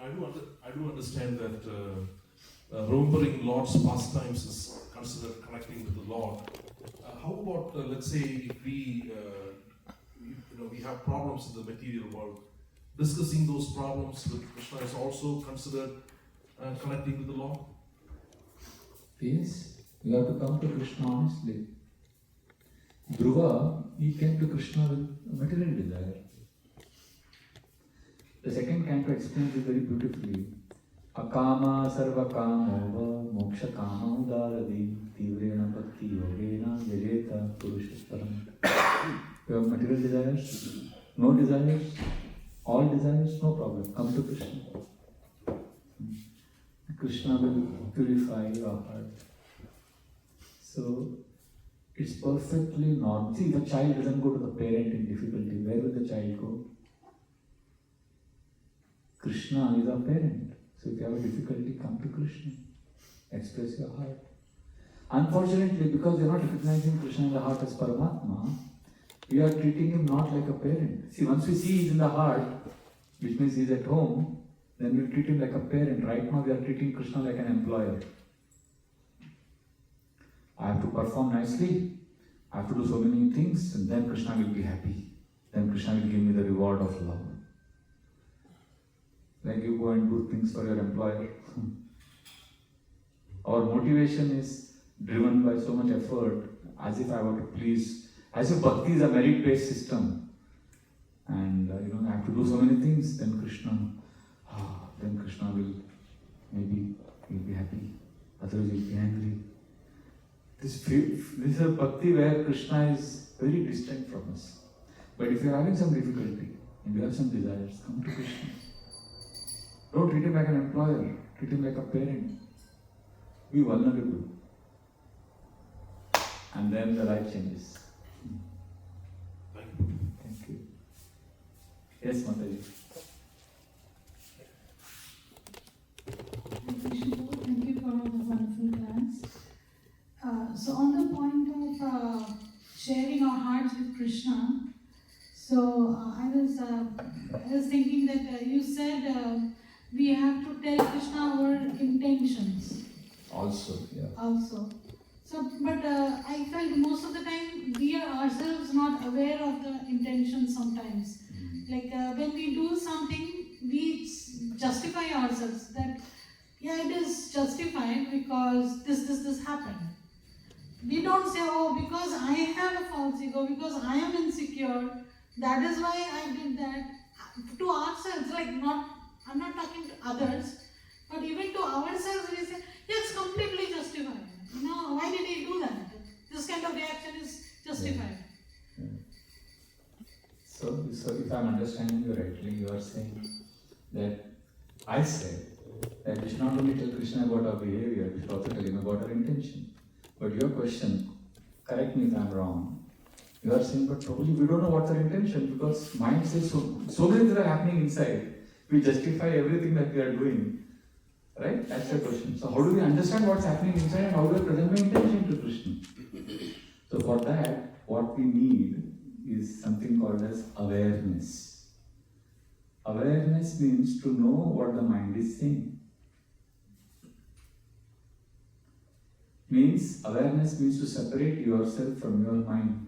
I do understand that remembering Lord's pastimes is considered connecting with the Lord. How about let's say if we have problems in the material world, discussing those problems with Krishna is also considered connecting with the Lord? Yes, you have to come to Krishna honestly. Dhruva, he came to Krishna with material desire. The second canto explains it very beautifully. Akama sarva kamova moksha kama udaradi tivrena bhakti yogena yajeta purushottam. You have material desires? No desires? All desires? No problem. Come to Krishna. Krishna will purify your heart. So, it's perfectly normal. See, the child doesn't go to the parent in difficulty. Where will the child go? Krishna is our parent. So if you have a difficulty, come to Krishna. Express your heart. Unfortunately, because we are not recognizing Krishna in the heart as Paramatma, we are treating him not like a parent. See, once we see he is in the heart, which means he is at home, then we treat him like a parent. Right now we are treating Krishna like an employer. I have to perform nicely, I have to do so many things, and then Krishna will be happy. Then Krishna will give me the reward of love. Like you go and do things for your employer. Our motivation is driven by so much effort, as if I want to please, as if bhakti is a merit-based system. And I have to do so many things, then Krishna will maybe he'll be happy, otherwise he'll be angry. This is a bhakti where Krishna is very distant from us. But if you are having some difficulty and you have some desires, come to Krishna. Don't treat him like an employer, treat him like a parent. Be vulnerable. And then the life changes. Thank you. Yes, Mataji. Thank you for all the wonderful plans. So on the point of sharing our hearts with Krishna, so I was thinking that you said we have to tell Krishna our intentions. Also, yeah. Also. So, but I felt most of the time we are ourselves not aware of the intentions sometimes. Like when we do something, we justify ourselves that, yeah, it is justified because this happened. We don't say, oh, because I have a false ego, because I am insecure, that is why I did that. To ourselves, like not, I'm not talking to others, but even to ourselves we say, yeah, it's completely justified. Why did he do that? This kind of reaction is justified. Yeah. So if I'm understanding you rightly, you are saying that I said that we should not only tell Krishna about our behavior, we should also tell him about our intention. But your question, correct me if I'm wrong, you are saying, but probably we don't know what's our intention because mind says so many things are happening inside. We justify everything that we are doing. Right? That's the question. So how do we understand what's happening inside and how do we present my intention to Krishna? So for that, what we need is something called as awareness. Awareness means to know what the mind is saying. Awareness means to separate yourself from your mind.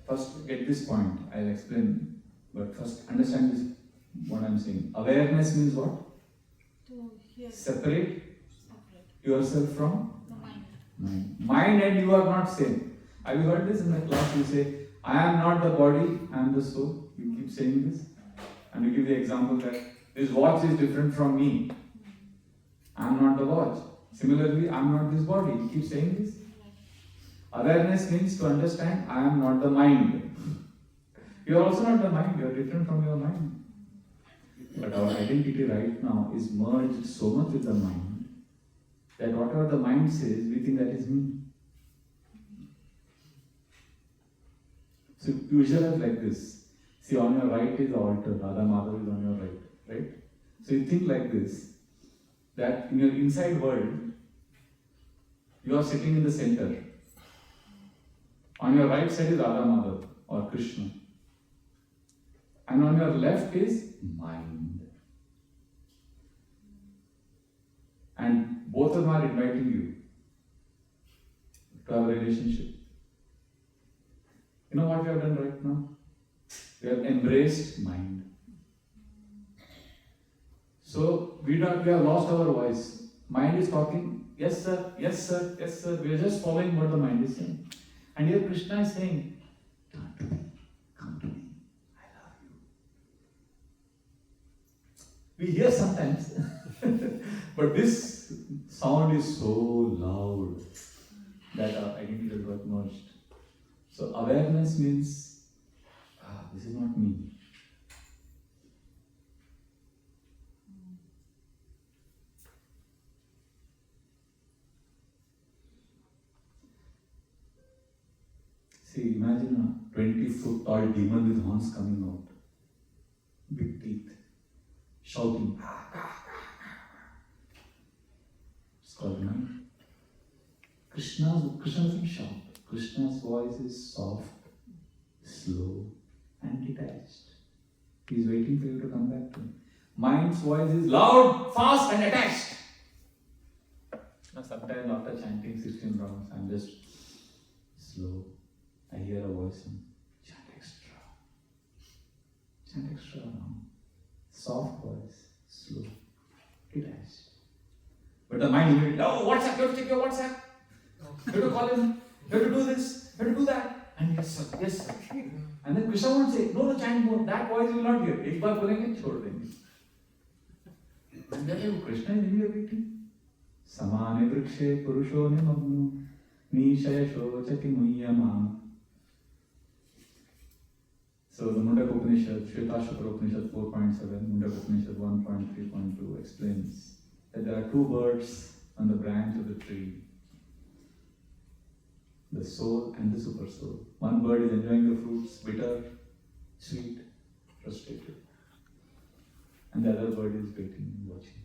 First, get this point. I'll explain. But first, understand this, what I'm saying. Awareness means what? To hear. Separate yourself from The mind. mind. Mind and you are not same. Have you heard this in the class? You say, I am not the body, I am the soul. You keep saying this. And you give the example that this watch is different from me. I am not the watch. Similarly, I am not this body. You keep saying this. Awareness means to understand, I am not the mind. You are also not the mind, you are different from your mind. But our identity right now is merged so much with the mind that whatever the mind says, we think that is me. So you visualize like this. See, on your right is the altar, Radha Madhav is on your right, right? So you think like this, that in your inside world, you are sitting in the center. On your right side is Radha Madhav or Krishna. And on your left is mind. And both of them are inviting you to have a relationship. You know what we have done right now? We have embraced mind. So we have lost our voice. Mind is talking, yes sir, yes sir, yes sir. We are just following what the mind is saying. And here Krishna is saying, turn to me, come to me, I love you. We hear sometimes, but this sound is so loud that our identity got merged. So awareness means, this is not me. See, imagine a 20-foot tall demon with horns coming out, big teeth, shouting. It's called mind. Krishna doesn't shout. Krishna's voice is soft, slow, and detached. He's waiting for you to come back to him. Mind's voice is loud, fast, and attached. Now, sometimes after chanting 16 rounds, I'm just slow. I hear a voice and chant extra long. Soft voice, slow, detached. But the mind immediately, oh, WhatsApp, you have to check your WhatsApp. You have to call him, you have to do this, you have to do that. And yes sir, yes sir. And then Krishna won't say, no, chant more. That voice you will not hear. Ek baar bolenge, chhod denge. And then Krishna is waiting. Samane vrikshe purusho nimagno nishaya shochati muyyama. So the Mundaka Upanishad, Shvetashvatara Upanishad 4.7, Mundaka Upanishad 1.3.2 explains that there are two birds on the branch of the tree, the soul and the super soul. One bird is enjoying the fruits, bitter, sweet, frustrated. And the other bird is waiting and watching.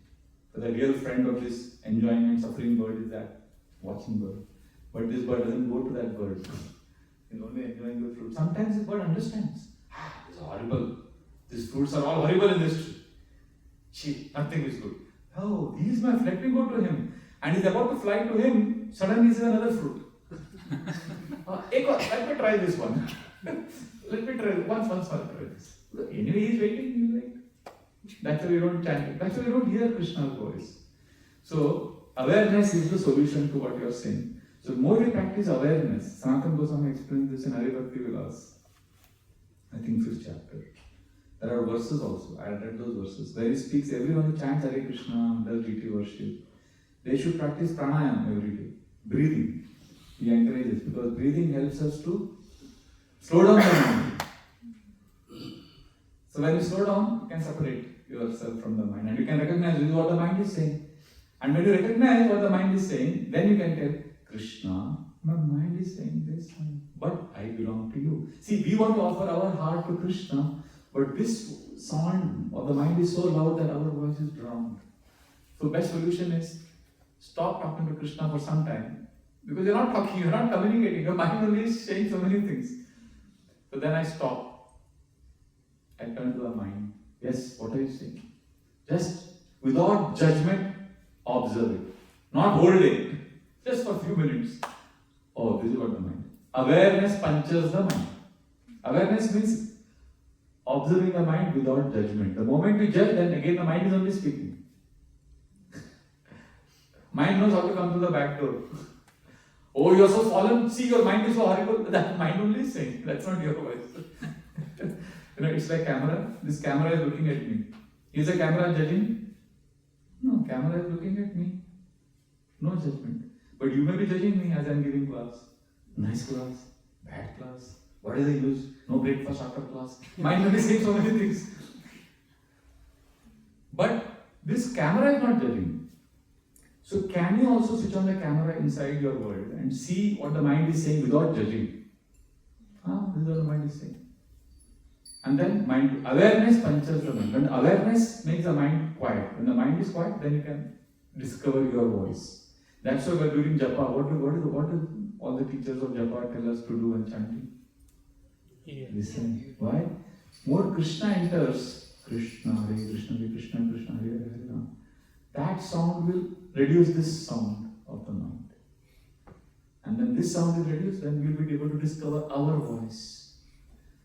So the real friend of this enjoying and suffering bird is that watching bird. But this bird doesn't go to that bird. He's only enjoying the fruit. Sometimes this bird understands. It's horrible. These fruits are all horrible in this tree. Gee, nothing is good. Oh, he is my friend. Let me go to him. And he's about to fly to him. Suddenly he sees another fruit. Let me try this one. Let me try once I'll try this. Anyway, he's waiting. He's like, that's why we don't chant it. That's why we don't hear Krishna's voice. So, awareness is the solution to what you are saying. So, the more we practice awareness, Sanatana Goswami explains this in Hari Bhakti Vilas. I think 5th chapter. There are verses also. I read those verses where he speaks, everyone who chants Hare Krishna, does deity worship, they should practice pranayama every day. Breathing. He encourages because breathing helps us to slow down the mind. So when you slow down, you can separate yourself from the mind and you can recognize this is what the mind is saying. And when you recognize what the mind is saying, then you can tell Krishna, my mind is saying this, but I belong to you. See, we want to offer our heart to Krishna, but this sound of the mind is so loud that our voice is drowned. So best solution is stop talking to Krishna for some time. Because you're not talking, you're not communicating, your mind only is saying so many things. So then I stop. I turn to the mind. Yes, what are you saying? Just without judgment, observe it. Not hold it. Just for a few minutes. Oh, this is what the mind. Awareness punches the mind. Awareness means observing the mind without judgment. The moment we judge, then again the mind is only speaking. Mind knows how to come to the back door. Oh, you're so fallen. See, your mind is so horrible. That mind only is saying. That's not your voice. It's like camera. This camera is looking at me. Is the camera judging? No, camera is looking at me. No judgment. But you may be judging me as I'm giving class. Nice class, bad class. What is the use? No breakfast after class. Mind only saying so many things. But this camera is not judging. So can you also switch on the camera inside your world and see what the mind is saying without judging? This is what the mind is saying. And then mind awareness punches the mind. When awareness makes the mind quiet. When the mind is quiet, then you can discover your voice. That's why during japa, what do all the teachers of japa tell us to do when chanting? Yeah. Listen. Why? More Krishna enters. Krishna, Hare Krishna, Hare Krishna, Krishna, Hare Hare. That sound will reduce this sound of the mind. And then this sound is reduced, then we'll be able to discover our voice.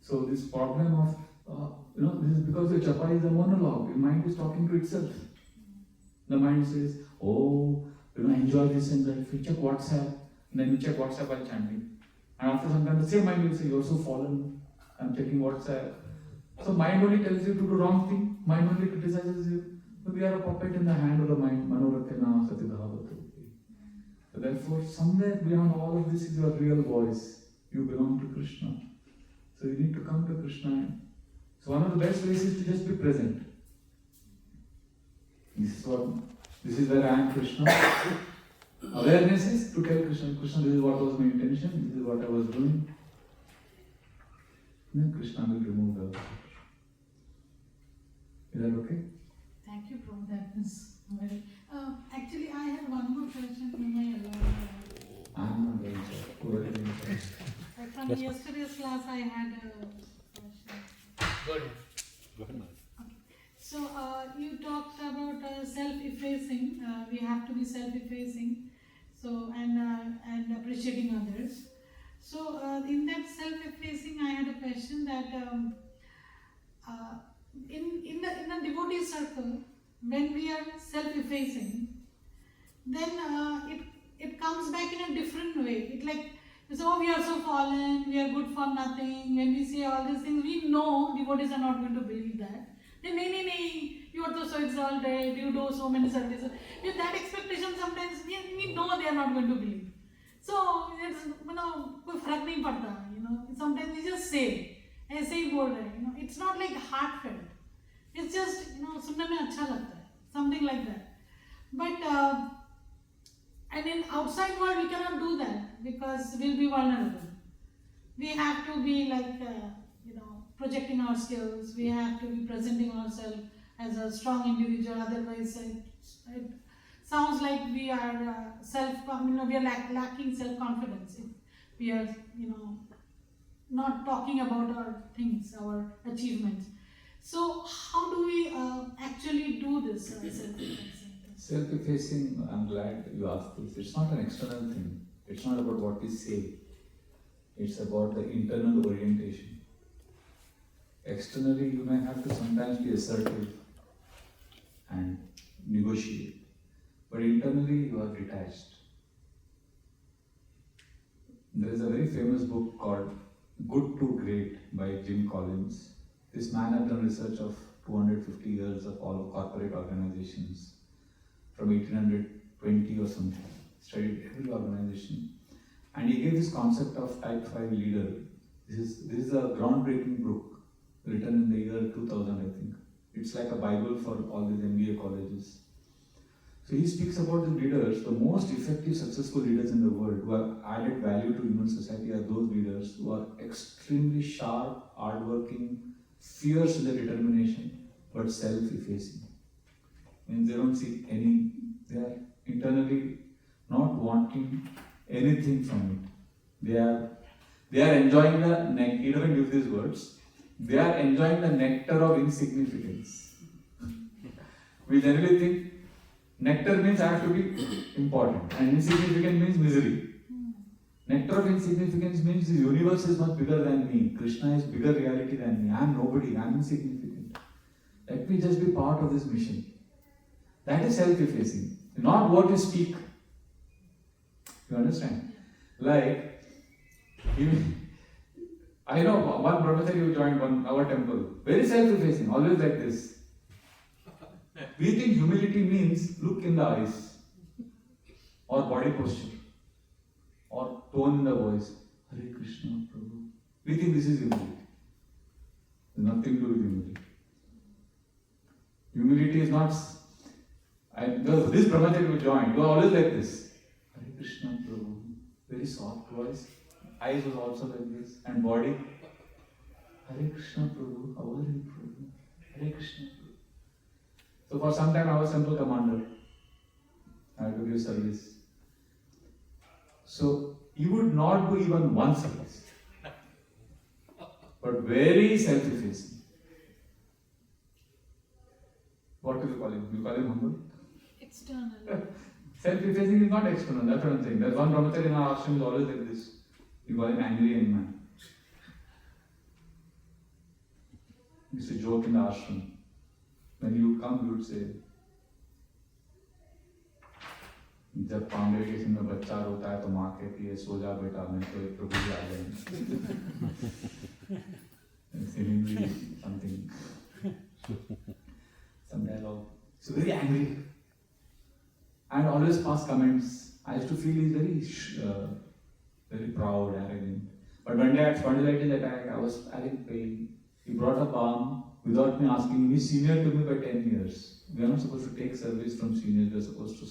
So this problem of, this is because the japa is a monologue. Your mind is talking to itself. The mind says, enjoy this and that. If you check WhatsApp, and then you check WhatsApp while chanting. And after some time, the same mind will say, you're so fallen. I'm checking WhatsApp. So mind only tells you to do wrong thing. Mind only criticizes you. We are a puppet in the hand of the mind. Manorathena satidhavatu. So therefore, somewhere beyond all of this is your real voice. You belong to Krishna. So you need to come to Krishna. So one of the best ways is to just be present. This is where I am Krishna. Awareness is to tell Krishna, Krishna, this is what was my intention, this is what I was doing. Then Krishna will remove the. Is that okay? Thank you, Prabhu. That was very. Actually, I have one more question. Am I allowed? I'm not going to. Who are you going to? From yesterday's class, I had a question. Good. So, you talked about self-effacing. We have to be self-effacing. So, and appreciating others. So, in that self-effacing, I had a question that in the devotee circle, when we are self-effacing, then it comes back in a different way. It like, so we are so fallen, we are good for nothing. When we say all these things, we know devotees are not going to believe that. Then, nay, you are so exalted, you do so many services. With that expectation, sometimes we know they are not going to believe. So, it's, कोई फर्क नहीं पड़ता, sometimes we just say, ऐसे ही बोल रहे, it's not like heartfelt. It's just, सुनने में अच्छा लगता है, something like that. But, and in outside world, we cannot do that because we'll be vulnerable. We have to be like, projecting our skills. We have to be presenting ourselves as a strong individual. Otherwise, it sounds like we are we are lacking self-confidence. If we are, not talking about our things, our achievements. So, how do we actually do this self-effacing? Self-effacing, I'm glad you asked this. It's not an external thing. It's not about what we say. It's about the internal orientation. Externally, you may have to sometimes be assertive and negotiate. But internally, you are detached. There is a very famous book called Good to Great by Jim Collins. This man had done research of 250 years of all corporate organizations from 1820 or something. Studied every organization. And he gave this concept of type 5 leader. This is a groundbreaking book written in the year 2000, I think. It's like a Bible for all these MBA colleges. So he speaks about the leaders, the most effective, successful leaders in the world who have added value to human society are those leaders who are extremely sharp, hardworking, fierce in their determination, but self-effacing. Means they don't see they are internally not wanting anything from it. They are enjoying the he doesn't use these words. They are enjoying the nectar of insignificance. We generally think nectar means I have to be important, and insignificant means misery. Nectar of insignificance means the universe is much bigger than me. Krishna is bigger reality than me. I am nobody. I am insignificant. Let me just be part of this mission. That is self-effacing. Not what you speak. You understand? Like, I know one brahmachari who joined our temple. Very self-effacing, always like this. We think humility means look in the eyes, or body posture, or tone in the voice. Hare Krishna, Prabhu. We think this is humility. There's nothing to do with humility. Humility is not. This brahmachari who joined, you are always like this. Hare Krishna, Prabhu. Very soft voice. Eyes was also like this, and body. Hare Krishna, Prabhu. How are you, Prabhu? Hare Krishna, Prabhu. So for some time I was temple commander. I had to give service. So he would not do even one service, but very self-effacing. What do you call him? You call him humble? External. Self-effacing is not external. That's what I'm saying. There's one brahmachari in our ashram is always like this. You call him angry young man. He used to joke in the ashram. When you would come, you would say, जब congregation में बच्चा रोता है तो माँ कहती है सो जा बेटा मैं तो एक प्रभु जी आ जाएंगे. Seemingly something, some dialogue. So very angry and always pass comments. I used to feel he's very proud, arrogant. But one day at spondylitis attack, I was having pain. He brought a balm without me asking. He's senior to me by 10 years. We are not supposed to take service from seniors, we are supposed to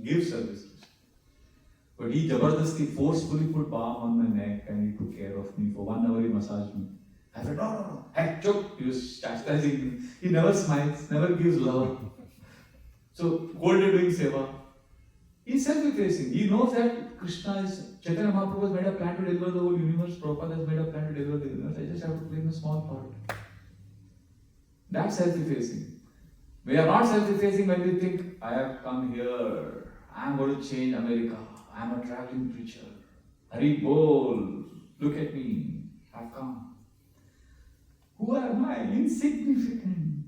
give service. But he jabardasti forcefully put balm on my neck and he took care of me. For 1 hour he massaged me. I said, no. Hey, choke. He was chastising me. He never smiles, never gives love. So, gold doing seva. He's self-effacing. He knows that Krishna is, Chaitanya Mahaprabhu has made a plan to deliver the whole universe. Prabhupada has made a plan to deliver the universe. I just have to play a small part. That's self-effacing. We are not self-effacing when we think, I have come here, I am going to change America, I am a traveling preacher. Hari Bol, look at me, I have come. Who am I? Insignificant.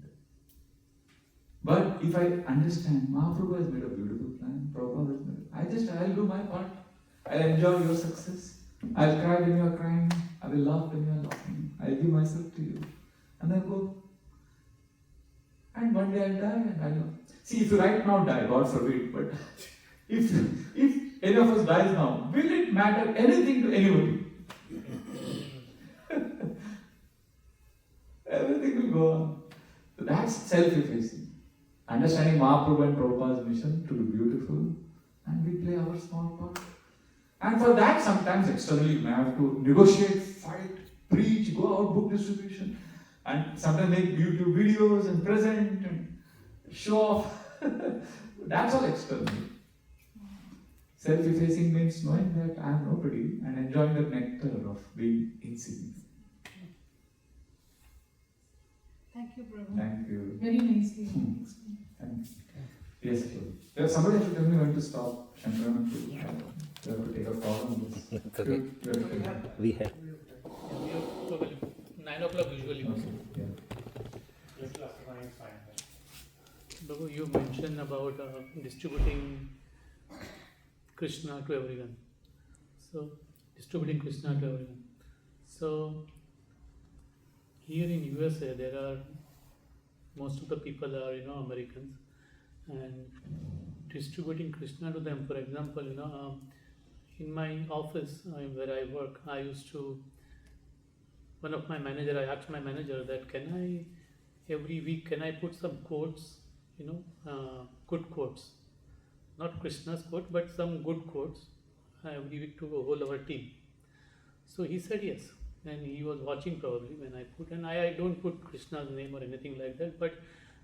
But if I understand, Mahaprabhu has made a beautiful plan, Prabhupada has made it. I'll do my part. I'll enjoy your success. I'll cry when you are crying. I will laugh when you are laughing. I'll give myself to you. And then go. And one day I'll die and I'll know. See, if you right now die, God forbid, but if any of us dies now, will it matter anything to anybody? Everything will go on. So that's self-effacing. Understanding Mahaprabhu and Prabhupada's mission to be beautiful, and we play our small part. And for that, sometimes externally, we have to negotiate, fight, preach, go out, book distribution, and sometimes make YouTube videos and present and show off. That's all external. Self-effacing means knowing that I am nobody and enjoying the nectar of being insignificant. Thank you, Prabhu. Thank you. Very nicely explained. Thank you. Yes, Prabhu. If somebody has to tell me when to stop, Shankaran, you have to take a call on this. Okay. We have. 9 o'clock usually. Okay. Yeah. Just last one is fine. Prabhu, you mentioned about distributing Krishna to everyone. So, distributing Krishna to everyone. So, here in USA, there are most of the people are Americans, and distributing Krishna to them. For example, in my office where I work, I used to. One of my manager, I asked my manager that every week can I put some quotes, good quotes, not Krishna's quote, but some good quotes every week to whole our team. So he said yes. And he was watching probably when I put, and I don't put Krishna's name or anything like that, but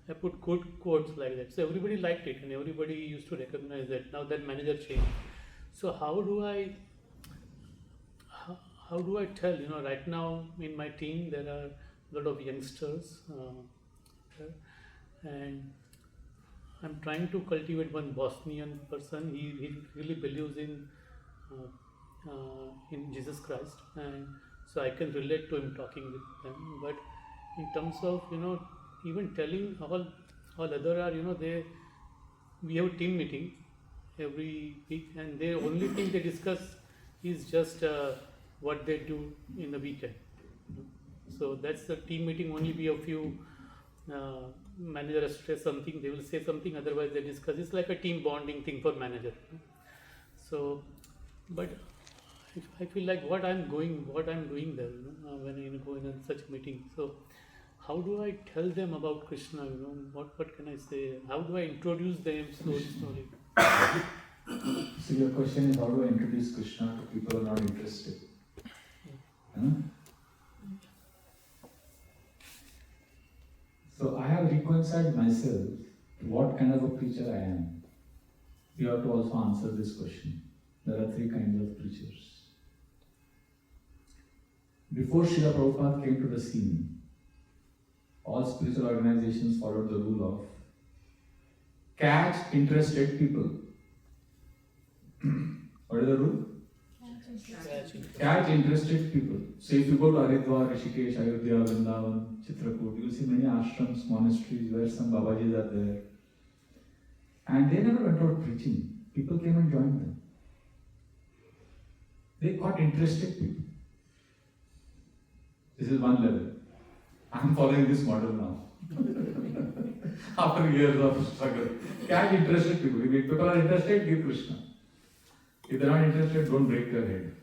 I put good quotes like that. So everybody liked it and everybody used to recognize that. Now that manager changed. So how do I tell, right now in my team there are a lot of youngsters and I'm trying to cultivate one Bosnian person. He really believes in Jesus Christ, and so I can relate to him talking with them. But in terms of even telling all other are we have a team meeting every week, and the only thing they discuss is just what they do in the weekend. So that's the team meeting. Only be a few manager has stressed something, they will say something. Otherwise they discuss. It's like a team bonding thing for manager. So, but I feel like what I'm doing there, when I go in such meeting. So, how do I tell them about Krishna? What can I say? How do I introduce them slowly? So your question is, how do I introduce Krishna to people who are not interested? Huh? So I have reconciled myself to what kind of a preacher I am. You have to also answer this question. There are 3 kinds of preachers. Before Srila Prabhupada came to the scene, all spiritual organizations followed the rule of catch interested people. What is the rule? Catch interested people. So if you go to Haridwar, Rishikesh, Ayodhya, Vrindavan, Chitrakoot, you will see many ashrams, monasteries where some Babajis are there. And they never went out preaching. People came and joined them. They caught interested people. This is one level. I am following this model now. After years of struggle. Catch interested people. If people are interested, give Krishna. If they're not interested, don't break their head.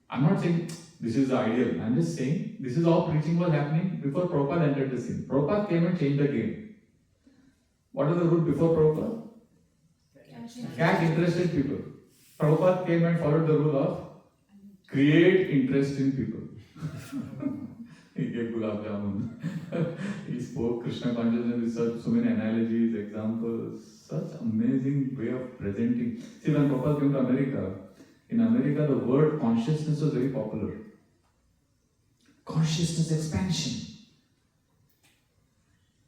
I'm not saying this is the ideal. I'm just saying this is how preaching was happening before Prabhupada entered the scene. Prabhupada came and changed the game. What was the rule before Prabhupada? Catch interested people. Prabhupada came and followed the rule of create interest in people. He gave gulab jamun. He spoke Krishna consciousness with so many analogies, examples, such amazing way of presenting. See, when Prabhupada came to America, in America the word consciousness was very popular. Consciousness expansion.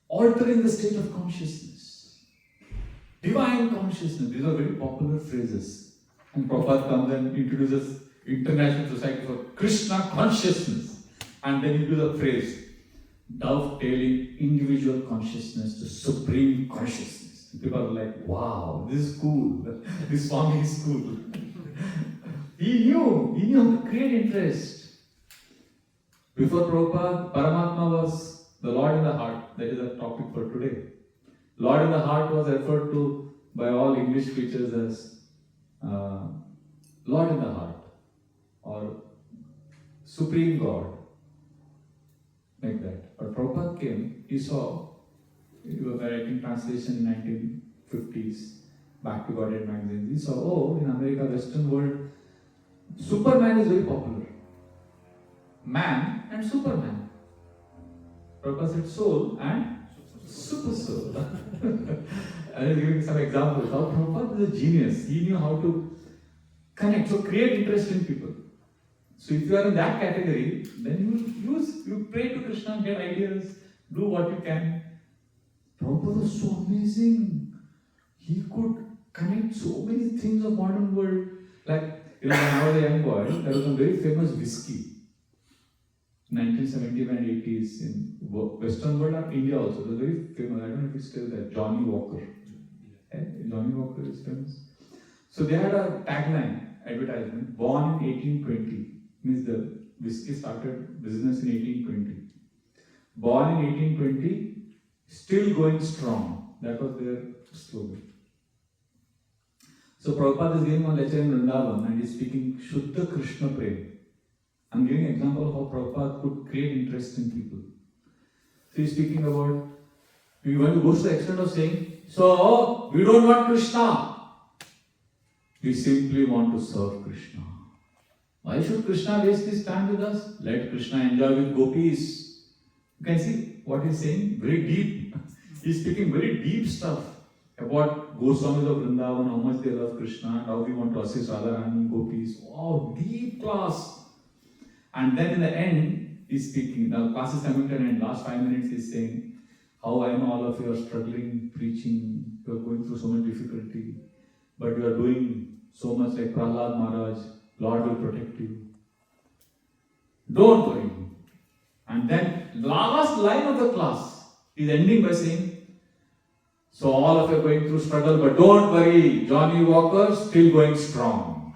Altering the state of consciousness. Divine consciousness. These are very popular phrases. And Prabhupada comes and introduces International Society for Krishna Consciousness. And then he uses a phrase, dovetailing individual consciousness to supreme consciousness. And people are like, wow, this is cool. This Swami is cool. He knew how to create interest. Before Prabhupada, Paramatma was the Lord in the heart. That is a topic for today. Lord in the heart was referred to by all English preachers as Lord in the heart or Supreme God. Like that. But Prabhupada came, he saw, he was writing translation in 1950s, Back to Godhead magazine. He saw, oh, in America, Western world, Superman is very popular. Man and Superman. Prabhupada said soul and super soul. I will give you some examples. How Prabhupada is a genius. He knew how to connect, so create interest in people. So if you are in that category, then you pray to Krishna, get ideas, do what you can. Prabhupada was so amazing. He could connect so many things of modern world. Like, when I was a young boy, there was a very famous whiskey. 1970s and 80s in Western world and India also. It was very famous. I don't know if it's still there. Johnny Walker. Johnny Walker is famous. So they had a tagline, advertisement, born in 1820. Means the whiskey started business in 1820. Born in 1820, still going strong. That was their slogan. So Prabhupada is giving one lecture in Vrindavan and he's speaking Shuddha Krishna Prem. I'm giving an example of how Prabhupada could create interest in people. So he's speaking about, we want to go to the extent of saying, so we don't want Krishna. We simply want to serve Krishna. Why should Krishna waste his time with us? Let Krishna enjoy with gopis. You can see what he's saying, very deep. He's speaking very deep stuff about Goswamis of Vrindavan, how much they love Krishna, and how we want to assist Radharani, gopis. Wow, deep class. And then in the end, he's speaking. Now, class is coming to an end. Last 5 minutes, he's saying, how I know all of you are struggling, preaching, you are going through so much difficulty, but you are doing so much like Prahlad Maharaj. Lord will protect you. Don't worry. And then, last line of the class is ending by saying, so all of you are going through struggle, but don't worry, Johnny Walker still going strong.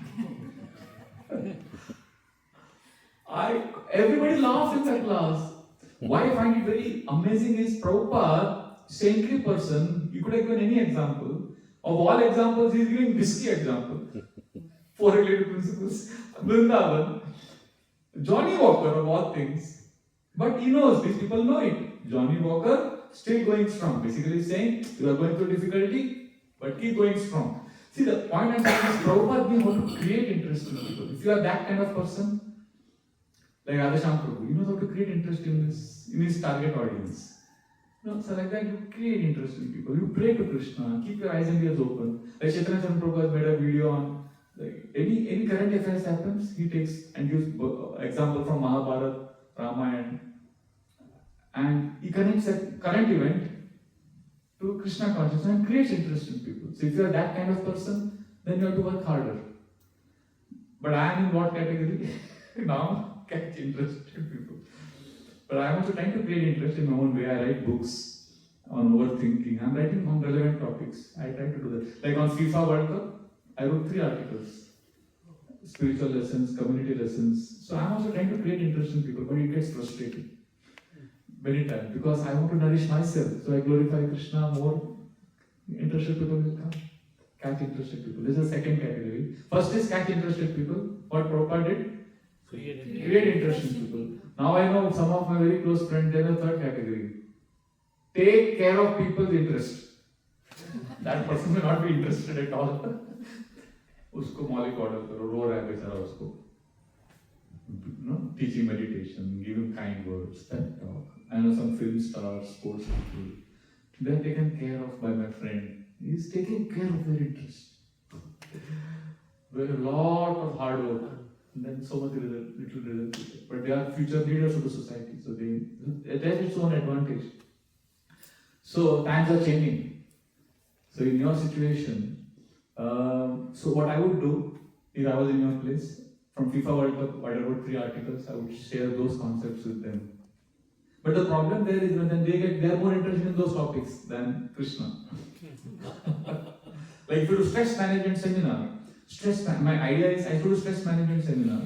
Everybody laughed in that class. Why I find it very amazing is Prabhupada, saintly person, he could have given any example. Of all examples, he is giving whiskey example. 4 related principles. Vrindavan. Johnny Walker of all things. But he knows, these people know it. Johnny Walker still going strong. Basically saying, you are going through difficulty, but keep going strong. See, the point I'm saying is Prabhupada knew how to create interest in people. If you are that kind of person, like Radhesham Prabhu, he knows how to create interest in his target audience. So like that, you create interest in people. You pray to Krishna, keep your eyes and ears open. Like Chaitanya Prabhu has made a video on like any current affairs happens, he takes and gives example from Mahabharata, Ramayana, and he connects that current event to Krishna consciousness and creates interest in people. So if you are that kind of person, then you have to work harder. But I am in what category? Now, catch interest in people. But I am also trying to create interest in my own way. I write books on overthinking. I am writing on relevant topics. I try to do that. Like on FIFA World Cup, I wrote 3 articles. Spiritual lessons, community lessons. So I am also trying to create interest in people, but it gets frustrating. many times because I want to nourish myself. So I glorify Krishna more. Interested people will come. Catch interested people. This is the second category. First is catch interested people. What Prabhupada did? Create interested people. Now I know some of my very close friends, they are the third category. Take care of people's interest. That person may not be interested at all. उसको मौलिक order करो, रो रहा है बेचारा उसको. Teaching meditation, give him kind words, pep talk. I know some film stars, sports people. They are taken care of by my friend. He is taking care of their interest. With a lot of hard work. And then so much little result. But they are future leaders of the society. So it has its own advantage. So times are changing. So in your situation, so what I would do, if I was in your place, from FIFA World Cup, I wrote 3 articles, I would share those concepts with them. But the problem there is when they are more interested in those topics than Krishna. Like if you do stress management seminar, my idea is I should do stress management seminar.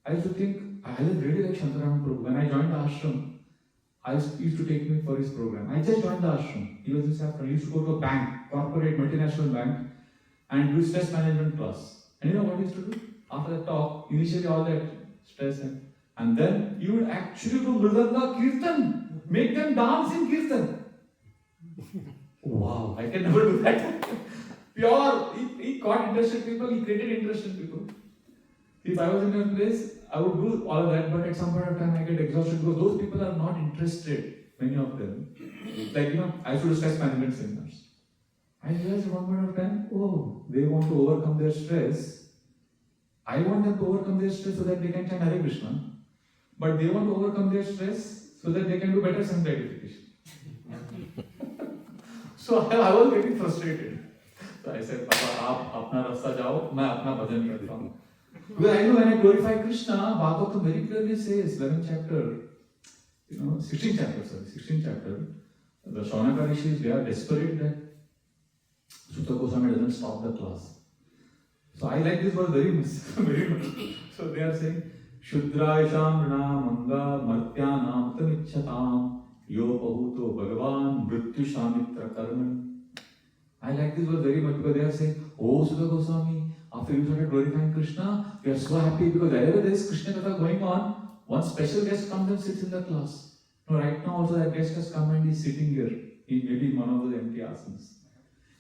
I used to think, I really like Sacramento Prabhu. When I joined the ashram, I used to take me for his program. I just joined the ashram. He was in Saffron. He used to go to a bank, corporate, multinational bank, and do stress management class. And you know what he used to do? After the talk, initially all that stress and then you would actually do Mridanga Kirtan. Make them dance in Kirtan. Wow, I can never do that. Pure, he caught interested people, he created interested people. If I was in your place, I would do all of that, but at some point of time I get exhausted because those people are not interested, many of them. Like, I used to do stress management seminars. I realized at one point of time, they want to overcome their stress. I want them to overcome their stress so that they can chant Hare Krishna. But they want to overcome their stress so that they can do better sense gratification. So I was getting frustrated. So I said, Papa, आप अपना रास्ता जाओ, मैं अपना भजन करता हूँ. Because I know when I glorify Krishna, Bhagavatam very clearly says, 11th chapter, 16th chapter, the Shaunaka Rishis, they are desperate that Sutta Goswami doesn't stop the class. So I like this verse very much, very much. So they are saying, Shudraisham Rana Manga Martyanam Tamichatam Yo Pahuto Bhagavan Mrityu Shamitra Karman. I like this verse very much because they are saying, oh Sutta Goswami, after you started glorifying Krishna, we are so happy because wherever there is Krishna Katha going on, one special guest comes and sits in the class. No, right now also that guest has come and is sitting here, maybe in one of those empty asanas.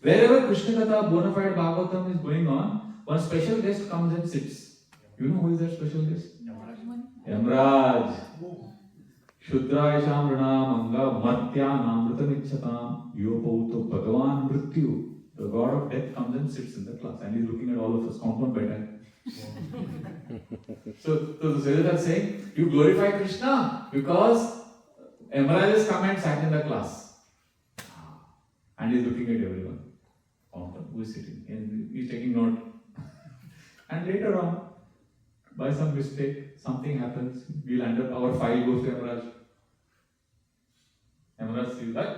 Wherever Krishna Katha, bona fide Bhagavatam is going on, one special guest comes and sits. You know who is that special guest? Yamraj. Shudraisham Rana Manga Martyanam Mritamichatam Yopauto Bhagavan Mrityu. The god of death comes and sits in the class and he's looking at all of us, count one by time. So the Sages are saying, you glorify Krishna because Yamraj has come and sat in the class. And he's looking at everyone. Who is sitting? And he's taking note. And later on, by some mistake, something happens. We'll end up, our file goes to Yamraj. Yamraj sees that.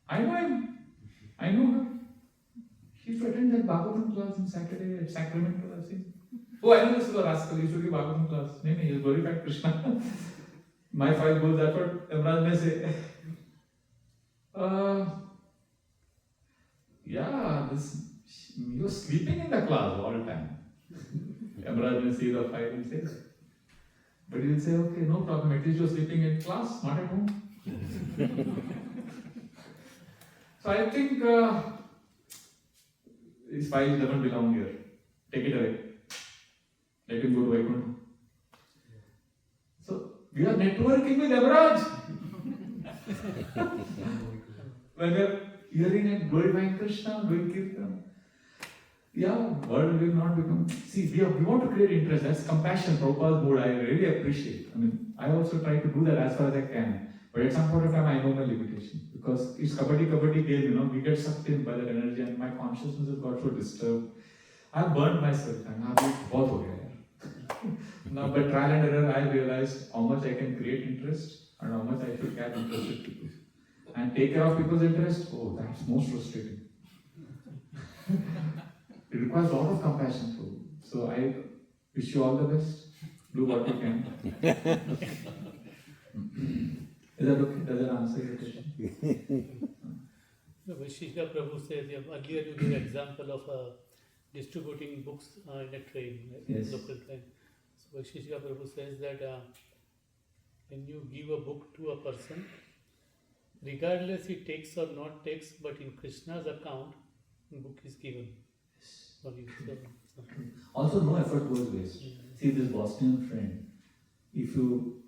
I know him. I know her. She used to attend that Bhagavatam class on Saturday at Sacramento, I've seen. Oh, I know this is a rascal. He used to give Bhagavatam class. No, he'll glorify Krishna. My file goes that way. Yamraj may say, you were sleeping in the class all the time. Yamraj may see the file and say, but he will say, okay, no problem, at least you're sleeping in class, not at home. So I think this file doesn't belong here. Take it away. Let him go to Vaikuntha. So we are networking with Yamraj. When we are hearing and glorifying Krishna, doing Kirtan. World will not become. See, we want to create interest. That's compassion, Prabhupada's mood. I really appreciate. I also try to do that as far as I can. But at some point of time, I know my limitation. Because it's kabaddi game, we get sucked in by that energy and my consciousness has got so disturbed. I've burned myself and I've both ho gaya. Now, by trial and error, I realized how much I can create interest and how much I should catch interested people. And take care of people's interest, that's most frustrating. It requires a lot of compassion for you. So I wish you all the best. Do what you can. Is that okay? Does that answer your question? Shishla Prabhu says, earlier you gave example of distributing books in a train, Yes. local train. So Shishla Prabhu says that when you give a book to a person, regardless he takes or not takes, but in Krishna's account, book is given. For you. So, Also, no effort goes waste. See this Bosnian friend, if you,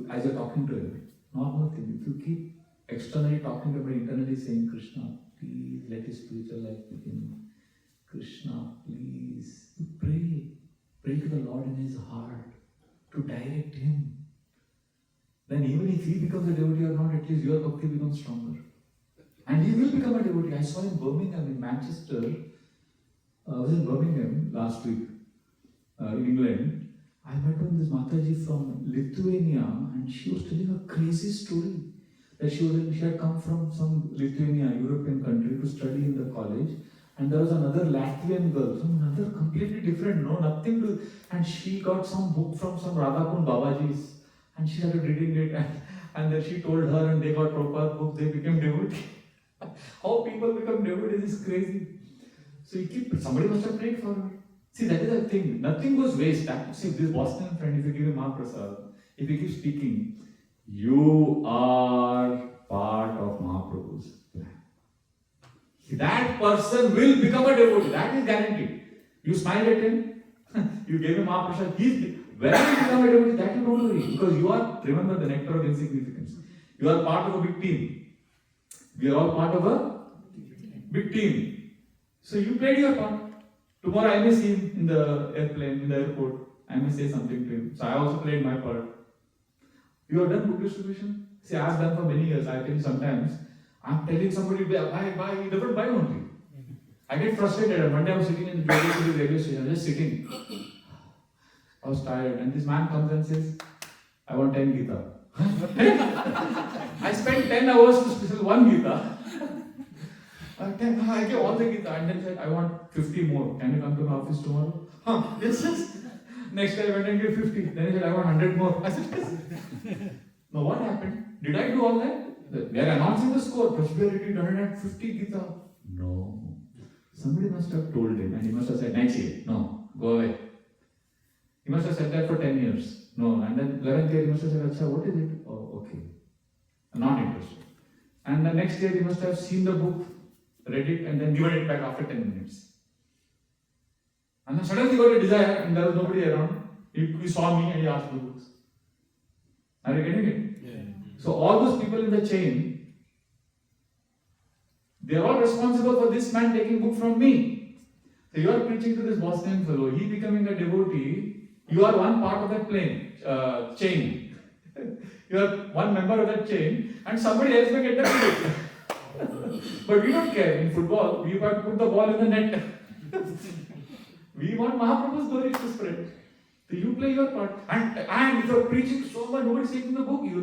as you're talking to him, normal thing, if you keep externally talking about internally saying, Krishna, please let his spiritual life begin. Krishna, please, pray to the Lord in his heart to direct him. Then even if he becomes a devotee or not, at least your bhakti becomes stronger. And he will become a devotee. I saw in Birmingham, in Manchester, I was in Birmingham last week, in England. I met with this Mataji from Lithuania, and she was telling a crazy story that she had come from some Lithuania, European country, to study in the college, and there was another Latvian girl, another completely different, nothing to, and she got some book from some Radhakund Babaji's, and she started reading it, and then she told her, and they got Prabhupada books, they became devotees. How people become devotees is crazy. So somebody must have prayed for her. See, that is the thing. Nothing goes waste. See, this Bosnian friend, if you give him Mahaprasad, if he keeps speaking, you are part of Mahaprabhu's plan. That person will become a devotee. That is guaranteed. You smiled at him, you gave him Mahaprasad, when he become a devotee, that you don't worry. Because you are, remember, the nectar of insignificance. You are part of a big team. We are all part of a big team. So you played your part. Tomorrow I may see him in the airplane, in the airport. I may say something to him. So I also played my part. You have done book distribution? See, I have done for many years. I tell you sometimes, I'm telling somebody, buy, he doesn't buy only. I get frustrated. One day I was sitting in the railway station, just sitting. I was tired, and this man comes and says, I want 10 Gita. I spent 10 hours to special one Gita. I gave all the Gita and then said, I want 50 more. Can you come to my office tomorrow? Yes. Next day I went and gave 50. Then he said, I want 100 more. I said, yes. Now what happened? Did I do all that? They are announcing the score. Prosperity 150 Gita. No. Somebody must have told him and he must have said, next year. No, go away. He must have said that for 10 years. No. And then 11th year he must have said, Acha, what is it? Oh, okay. Not interested. And the next year he must have seen the book, read it, and then given it back after 10 minutes. And then suddenly he got a desire, and there was nobody around. He saw me and he asked for books. Are you getting it? Yeah. So all those people in the chain, they are all responsible for this man taking book from me. So you are preaching to this Bosnian fellow, he becoming a devotee, you are one part of that chain. You are one member of that chain, and somebody else may get the credit. But we don't care. In football, we have to put the ball in the net. We want Mahaprabhu's glory to spread. So you play your part. And if you are preaching so much, nobody is taking the book, you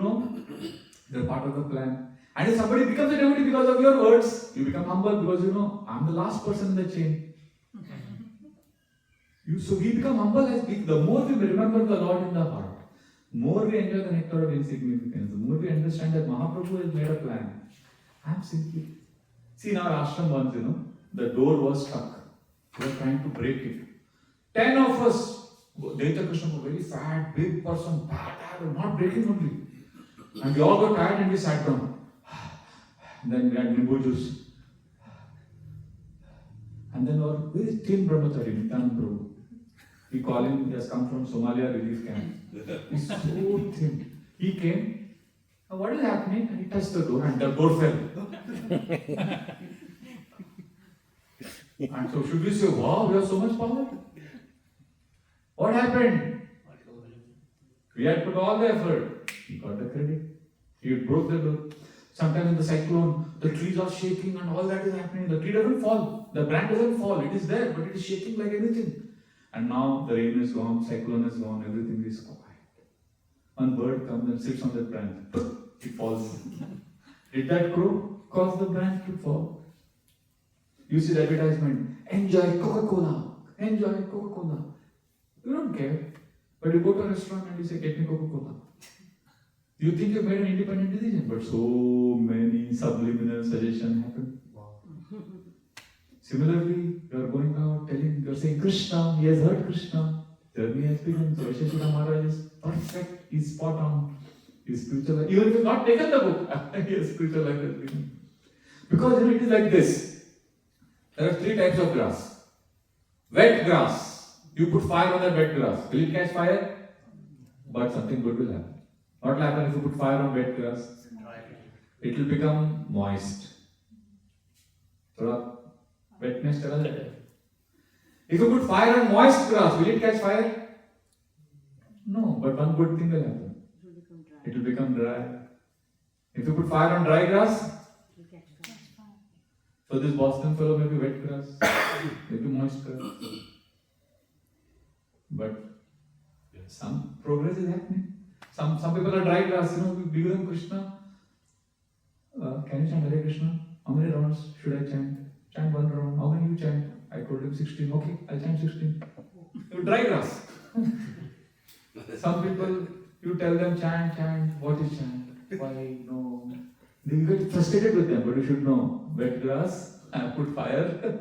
are part of the plan. And if somebody becomes a devotee because of your words, you become humble because I'm the last person in the chain. So we become humble as the more we remember the Lord in the heart, more we enjoy the nectar of insignificance, the more we understand that Mahaprabhu has made a plan. I'm simply. See, in our ashram once, the door was stuck. We were trying to break it. 10 of us, Daita Krishna, a very fat, big person, not breaking only. And we all got tired and we sat down. And then we had Nimbu juice. And then our very thin brahmachari, Nityananda Prabhu. We call him, he has come from Somalia relief camp. He's so thin. He came. What is happening? And he touched the door and the door fell. And so should we say, wow, we have so much power? What happened? We had put all the effort. He got the credit. He broke the door. Sometimes in the cyclone, the trees are shaking and all that is happening. The tree doesn't fall. The branch doesn't fall. It is there, but it is shaking like anything. And now the rain is gone, cyclone is gone, everything is quiet. One bird comes and sits on that branch. It falls. Did that crow cause the branch to fall? You see the advertisement, enjoy Coca-Cola, enjoy Coca-Cola. You don't care. But you go to a restaurant and you say, get me Coca-Cola. You think you've made an independent decision, but so many subliminal suggestions happen. Similarly, you are going out telling, you are saying Krishna, he has heard Krishna, journey has begun, Vaisheshwara Maharaj is perfect, he's spot on, his spiritual life, even if he has not taken the book, his spiritual life has begun. Because it is like this, there are 3 types of grass. Wet grass, you put fire on that wet grass, will it catch fire? But something good will happen. What will happen if you put fire on wet grass? It will become moist. So, wetness चला जाएगा. If you put fire on moist grass, will it catch fire? No, but one good thing will happen. It will become dry. If you put fire on dry grass, so this Boston fellow may be wet grass, maybe moist grass. But some progress is happening. Some people are dry grass, we give them Krishna. Can you chant Hare Krishna? How many rounds should I chant? Chant 1 round. How many you chant? I told him 16. Okay, I'll chant 16. You dry grass. Some people, you tell them chant. What is chant? Why? No. They get frustrated with them, but you should know. Wet grass, I put fire.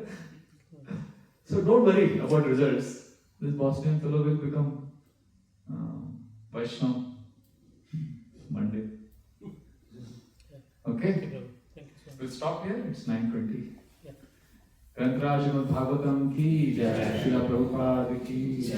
So don't worry about results. This Bosnian fellow will become Vaishnava Monday. Okay? Thank you so much. We'll stop here. It's 9:20. Yeah. Canto Srimad-Bhagavatam ki jai, Srila Prabhupada ki jai.